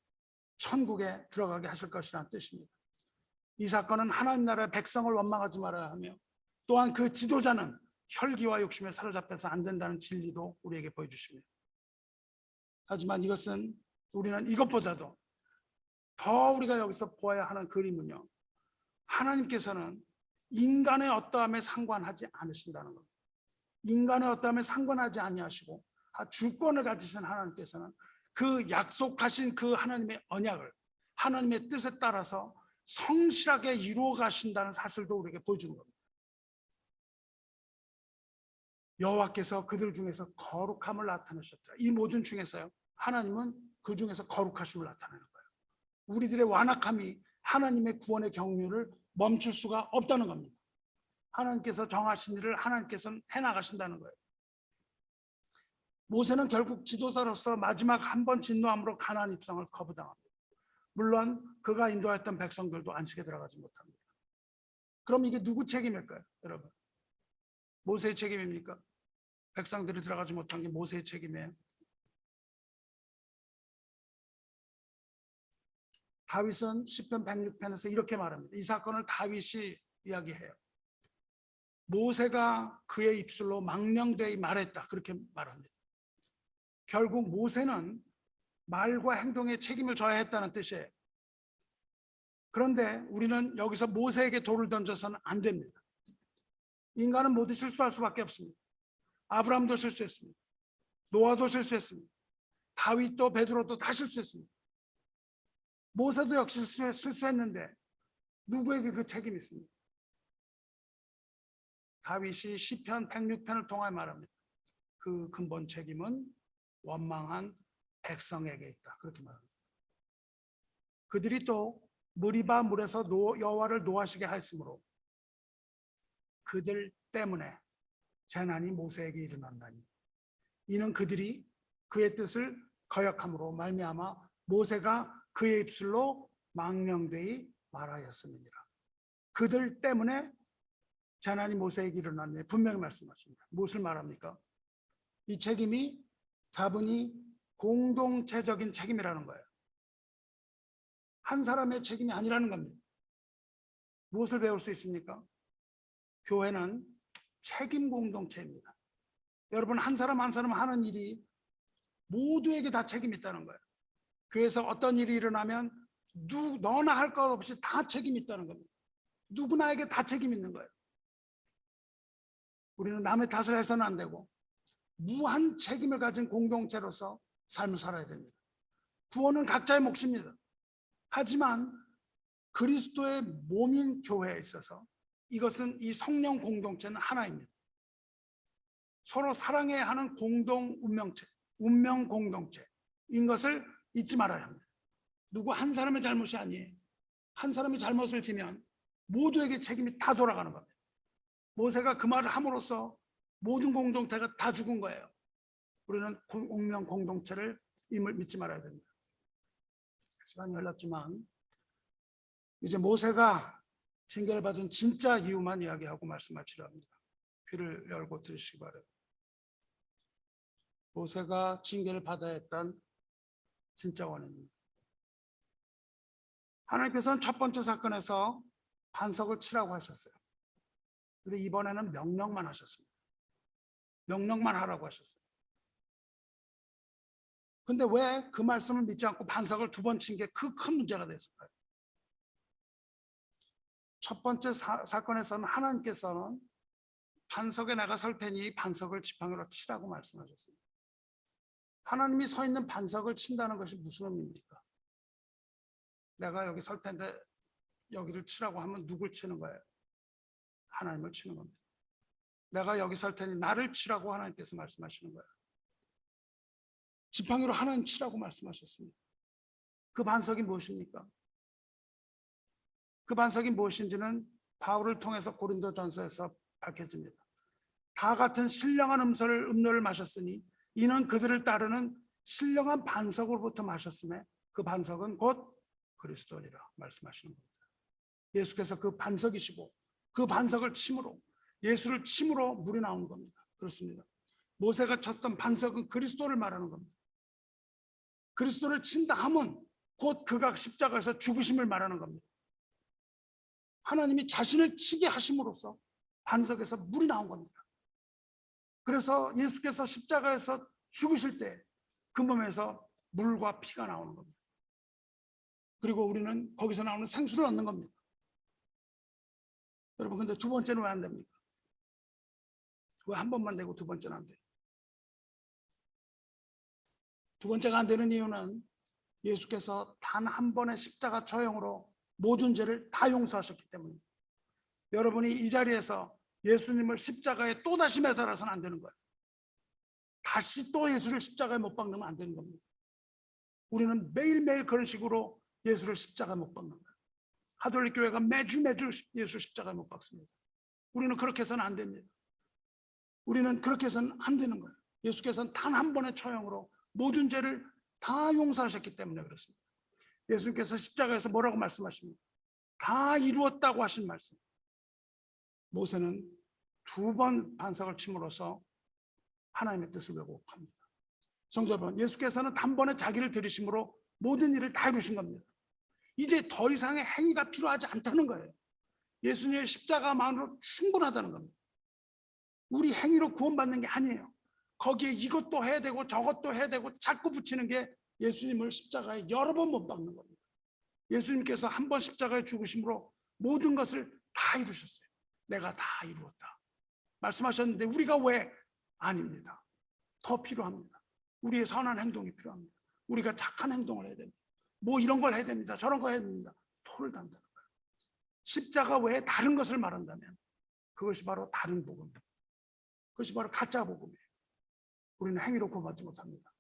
천국에 들어가게 하실 것이라는 뜻입니다. 이 사건은 하나님 나라의 백성을 원망하지 말아야 하며, 또한 그 지도자는 혈기와 욕심에 사로잡혀서 안 된다는 진리도 우리에게 보여주십니다. 하지만 이것은, 우리는 이것보다도 더 우리가 여기서 보아야 하는 그림은요, 하나님께서는 인간의 어떠함에 상관하지 않으신다는 겁니다. 인간의 어떠함에 상관하지 아니하시고 주권을 가지신 하나님께서는 그 약속하신 그 하나님의 언약을 하나님의 뜻에 따라서 성실하게 이루어 가신다는 사실도 우리에게 보여주는 겁니다. 여호와께서 그들 중에서 거룩함을 나타내셨더라. 이 모든 중에서요, 하나님은 그 중에서 거룩하심을 나타내는 거예요. 우리들의 완악함이 하나님의 구원의 경륜을 멈출 수가 없다는 겁니다. 하나님께서 정하신 일을 하나님께서는 해나가신다는 거예요. 모세는 결국 지도자로서 마지막 한 번 진노함으로 가나안 입성을 거부당합니다. 물론 그가 인도했던 백성들도 안식에 들어가지 못합니다. 그럼 이게 누구 책임일까요, 여러분? 모세의 책임입니까? 백성들이 들어가지 못한 게 모세의 책임이에요? 다윗은 시편 106편에서 이렇게 말합니다. 이 사건을 다윗이 이야기해요. 모세가 그의 입술로 망령되이 말했다, 그렇게 말합니다. 결국 모세는 말과 행동에 책임을 져야 했다는 뜻이에요. 그런데 우리는 여기서 모세에게 돌을 던져서는 안 됩니다. 인간은 모두 실수할 수밖에 없습니다. 아브라함도 실수했습니다. 노아도 실수했습니다. 다윗도 베드로도 다 실수했습니다. 모세도 역시 실수했는데 누구에게 그 책임이 있습니까? 다윗이 시편 106편을 통해 말합니다. 그 근본 책임은 원망한 백성에게 있다, 그렇게 말합니다. 그들이 또 무리바 물에서 여호와를 노하시게 하였으므로 그들 때문에 재난이 모세에게 일어난다니, 이는 그들이 그의 뜻을 거역함으로 말미암아 모세가 그의 입술로 망령되이 말하였음이니라. 그들 때문에 재난이 모세에게 일어났네, 분명히 말씀하십니다. 무엇을 말합니까? 이 책임이 다분히 공동체적인 책임이라는 거예요. 한 사람의 책임이 아니라는 겁니다. 무엇을 배울 수 있습니까? 교회는 책임 공동체입니다. 여러분, 한 사람 한 사람 하는 일이 모두에게 다 책임이 있다는 거예요. 교회에서 어떤 일이 일어나면 너나 할 것 없이 다 책임이 있다는 겁니다. 누구나에게 다 책임이 있는 거예요. 우리는 남의 탓을 해서는 안 되고 무한 책임을 가진 공동체로서 삶을 살아야 됩니다. 구원은 각자의 몫입니다. 하지만 그리스도의 몸인 교회에 있어서 이것은, 이 성령 공동체는 하나입니다. 서로 사랑해야 하는 공동 운명체, 운명 공동체인 것을 잊지 말아야 합니다. 누구 한 사람의 잘못이 아니에요. 한 사람이 잘못을 지면 모두에게 책임이 다 돌아가는 겁니다. 모세가 그 말을 함으로써 모든 공동체가 다 죽은 거예요. 우리는 운명 공동체를 임을 믿지 말아야 됩니다. 시간이 흘렀지만 이제 모세가 징계를 받은 진짜 이유만 이야기하고 말씀하시려 합니다. 귀를 열고 들으시기 바랍니다. 모세가 징계를 받아야 했던 진짜 원인입니다. 하나님께서는 첫 번째 사건에서 반석을 치라고 하셨어요. 근데 이번에는 명령만 하셨습니다. 명령만 하라고 하셨어요. 근데 왜 그 말씀을 믿지 않고 반석을 두 번 친 게 그 큰 문제가 됐을까요? 첫 번째 사건에서는 하나님께서는 반석에 내가 설 테니 반석을 지팡이로 치라고 말씀하셨습니다. 하나님이 서 있는 반석을 친다는 것이 무슨 의미입니까? 내가 여기 설 텐데 여기를 치라고 하면 누굴 치는 거예요? 하나님을 치는 겁니다. 내가 여기 설 테니 나를 치라고 하나님께서 말씀하시는 거예요. 지팡이로 하나님 치라고 말씀하셨습니다. 그 반석이 무엇입니까? 그 반석이 무엇인지는 바울을 통해서 고린도전서에서 밝혀집니다. 다 같은 신령한 음료를 마셨으니 이는 그들을 따르는 신령한 반석으로부터 마셨음에 그 반석은 곧 그리스도니라 말씀하시는 겁니다. 예수께서 그 반석이시고 그 반석을 침으로, 예수를 침으로 물이 나오는 겁니다. 그렇습니다. 모세가 쳤던 반석은 그리스도를 말하는 겁니다. 그리스도를 친다 하면 곧 그가 십자가에서 죽으심을 말하는 겁니다. 하나님이 자신을 치게 하심으로써 반석에서 물이 나온 겁니다. 그래서 예수께서 십자가에서 죽으실 때 그 몸에서 물과 피가 나오는 겁니다. 그리고 우리는 거기서 나오는 생수를 얻는 겁니다. 여러분, 근데 두 번째는 왜 안 됩니까? 왜 한 번만 되고 두 번째는 안 돼요? 두 번째가 안 되는 이유는 예수께서 단 한 번의 십자가 처형으로 모든 죄를 다 용서하셨기 때문입니다. 여러분이 이 자리에서 예수님을 십자가에 또다시 매달아서는 안 되는 거예요. 다시 또 예수를 십자가에 못 박으면 안 되는 겁니다. 우리는 매일매일 그런 식으로 예수를 십자가에 못 박는 거예요. 가톨릭 교회가 매주 예수 십자가에 못 박습니다. 우리는 그렇게 해서는 안 됩니다. 우리는 그렇게 해서는 안 되는 거예요. 예수께서는 단 한 번의 처형으로 모든 죄를 다 용서하셨기 때문에 그렇습니다. 예수님께서 십자가에서 뭐라고 말씀하십니까? 다 이루었다고 하신 말씀. 모세는 두 번 반석을 침으로써 하나님의 뜻을 왜곡합니다. 성도 여러분, 예수께서는 단번에 자기를 들이심으로 모든 일을 다 이루신 겁니다. 이제 더 이상의 행위가 필요하지 않다는 거예요. 예수님의 십자가만으로 충분하다는 겁니다. 우리 행위로 구원받는 게 아니에요. 거기에 이것도 해야 되고 저것도 해야 되고 자꾸 붙이는 게 예수님을 십자가에 여러 번 못 박는 겁니다. 예수님께서 한 번 십자가에 죽으심으로 모든 것을 다 이루셨어요. 내가 다 이루었다 말씀하셨는데 우리가 왜? 아닙니다. 더 필요합니다. 우리의 선한 행동이 필요합니다. 우리가 착한 행동을 해야 됩니다. 뭐 이런 걸 해야 됩니다. 저런 거 해야 됩니다. 토를 단다는 거예요. 십자가 외에 다른 것을 말한다면 그것이 바로 다른 복음입니다. 그것이 바로 가짜 복음이에요. 우리는 행위로 구원받지 못합니다.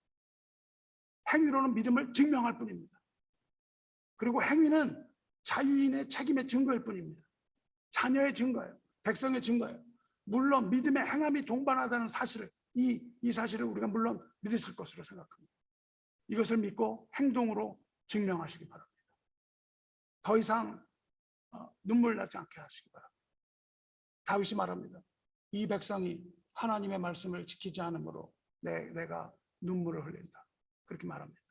행위로는 믿음을 증명할 뿐입니다. 그리고 행위는 자유인의 책임의 증거일 뿐입니다. 자녀의 증거예요. 백성의 증거예요. 물론 믿음의 행함이 동반하다는 사실을 이 사실을 우리가 물론 믿으실 것으로 생각합니다. 이것을 믿고 행동으로 증명하시기 바랍니다. 더 이상 눈물 나지 않게 하시기 바랍니다. 다윗이 말합니다. 이 백성이 하나님의 말씀을 지키지 않으므로 내가 눈물을 흘린다. 그렇게 말합니다.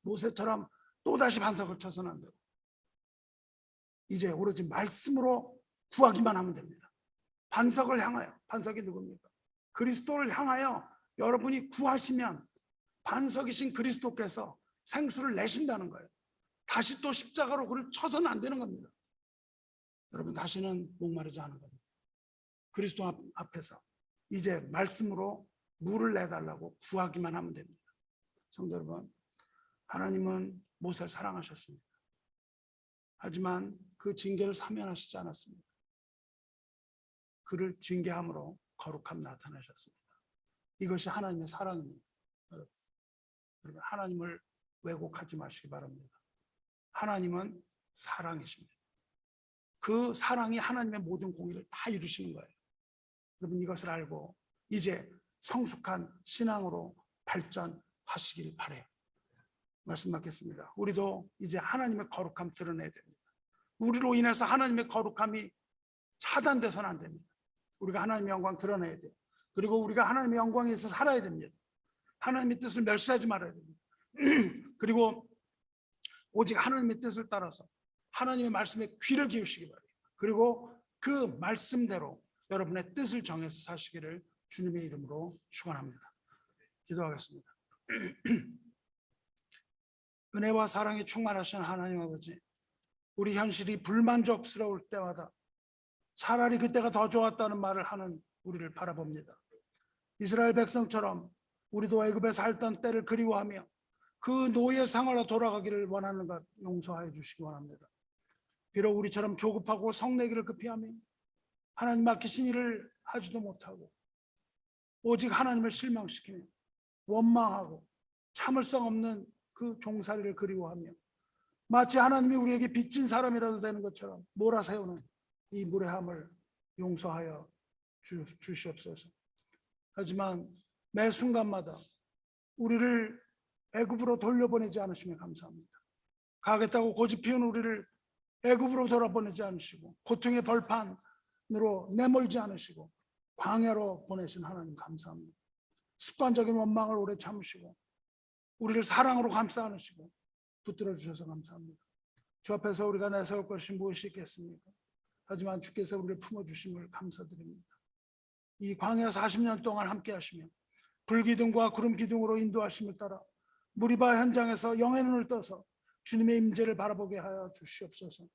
모세처럼 또다시 반석을 쳐서는 안 되고 이제 오로지 말씀으로 구하기만 하면 됩니다. 반석을 향하여, 반석이 누굽니까? 그리스도를 향하여 여러분이 구하시면 반석이신 그리스도께서 생수를 내신다는 거예요. 다시 또 십자가로 그를 쳐서는 안 되는 겁니다. 여러분, 다시는 목마르지 않은 겁니다. 그리스도 앞에서 이제 말씀으로 물을 내달라고 구하기만 하면 됩니다. 성도 여러분, 하나님은 모세를 사랑하셨습니다. 하지만 그 징계를 사면하시지 않았습니다. 그를 징계함으로 거룩함 나타나셨습니다. 이것이 하나님의 사랑입니다. 여러분, 하나님을 왜곡하지 마시기 바랍니다. 하나님은 사랑이십니다. 그 사랑이 하나님의 모든 공의를 다 이루시는 거예요. 여러분, 이것을 알고 이제 성숙한 신앙으로 발전하시길 바라요. 말씀 받겠습니다. 우리도 이제 하나님의 거룩함 드러내야 됩니다. 우리로 인해서 하나님의 거룩함이 차단돼서는 안 됩니다. 우리가 하나님의 영광 드러내야 돼요. 그리고 우리가 하나님의 영광에 서 살아야 됩니다. 하나님의 뜻을 멸시하지 말아야 됩니다. 그리고 오직 하나님의 뜻을 따라서 하나님의 말씀에 귀를 기울이시기 바랍니다. 그리고 그 말씀대로 여러분의 뜻을 정해서 사시기를 주님의 이름으로 축원합니다. 기도하겠습니다. 은혜와 사랑이 충만하신 하나님 아버지, 우리 현실이 불만족스러울 때마다 차라리 그때가 더 좋았다는 말을 하는 우리를 바라봅니다. 이스라엘 백성처럼 우리도 애굽에 살던 때를 그리워하며 그 노예 생활로 돌아가기를 원하는 것 용서하여 주시기 원합니다. 비록 우리처럼 조급하고 성내기를 급히하며 하나님 맡기신 일을 하지도 못하고 오직 하나님을 실망시키며 원망하고 참을성 없는 그 종살이를 그리워하며 마치 하나님이 우리에게 빚진 사람이라도 되는 것처럼 몰아세우는 이 무례함을 용서하여 주시옵소서. 하지만 매 순간마다 우리를 애굽으로 돌려보내지 않으시며 감사합니다. 가겠다고 고집 피운 우리를 애굽으로 돌아보내지 않으시고 고통의 벌판으로 내몰지 않으시고 광야로 보내신 하나님 감사합니다. 습관적인 원망을 오래 참으시고 우리를 사랑으로 감싸 안으시고 붙들어 주셔서 감사합니다. 주 앞에서 우리가 내세울 것이 무엇이 있겠습니까? 하지만 주께서 우리를 품어주심을 감사드립니다. 이 광야 40년 동안 함께 하시며 불기둥과 구름기둥으로 인도하심을 따라 무리바 현장에서 영의 눈을 떠서 주님의 임재를 바라보게 하여 주시옵소서.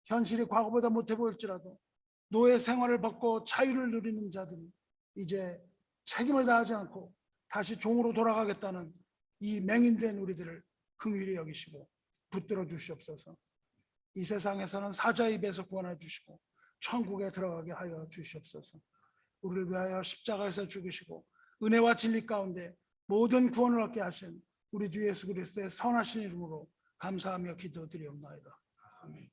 현실이 과거보다 못해 보일지라도 노예 생활을 벗고 자유를 누리는 자들이 이제 책임을 다하지 않고 다시 종으로 돌아가겠다는 이 맹인된 우리들을 긍휼히 여기시고 붙들어 주시옵소서. 이 세상에서는 사자의 입에서 구원해 주시고 천국에 들어가게 하여 주시옵소서. 우리를 위하여 십자가에서 죽으시고 은혜와 진리 가운데 모든 구원을 얻게 하신 우리 주 예수 그리스도의 선하신 이름으로 감사하며 기도드리옵나이다. 아멘.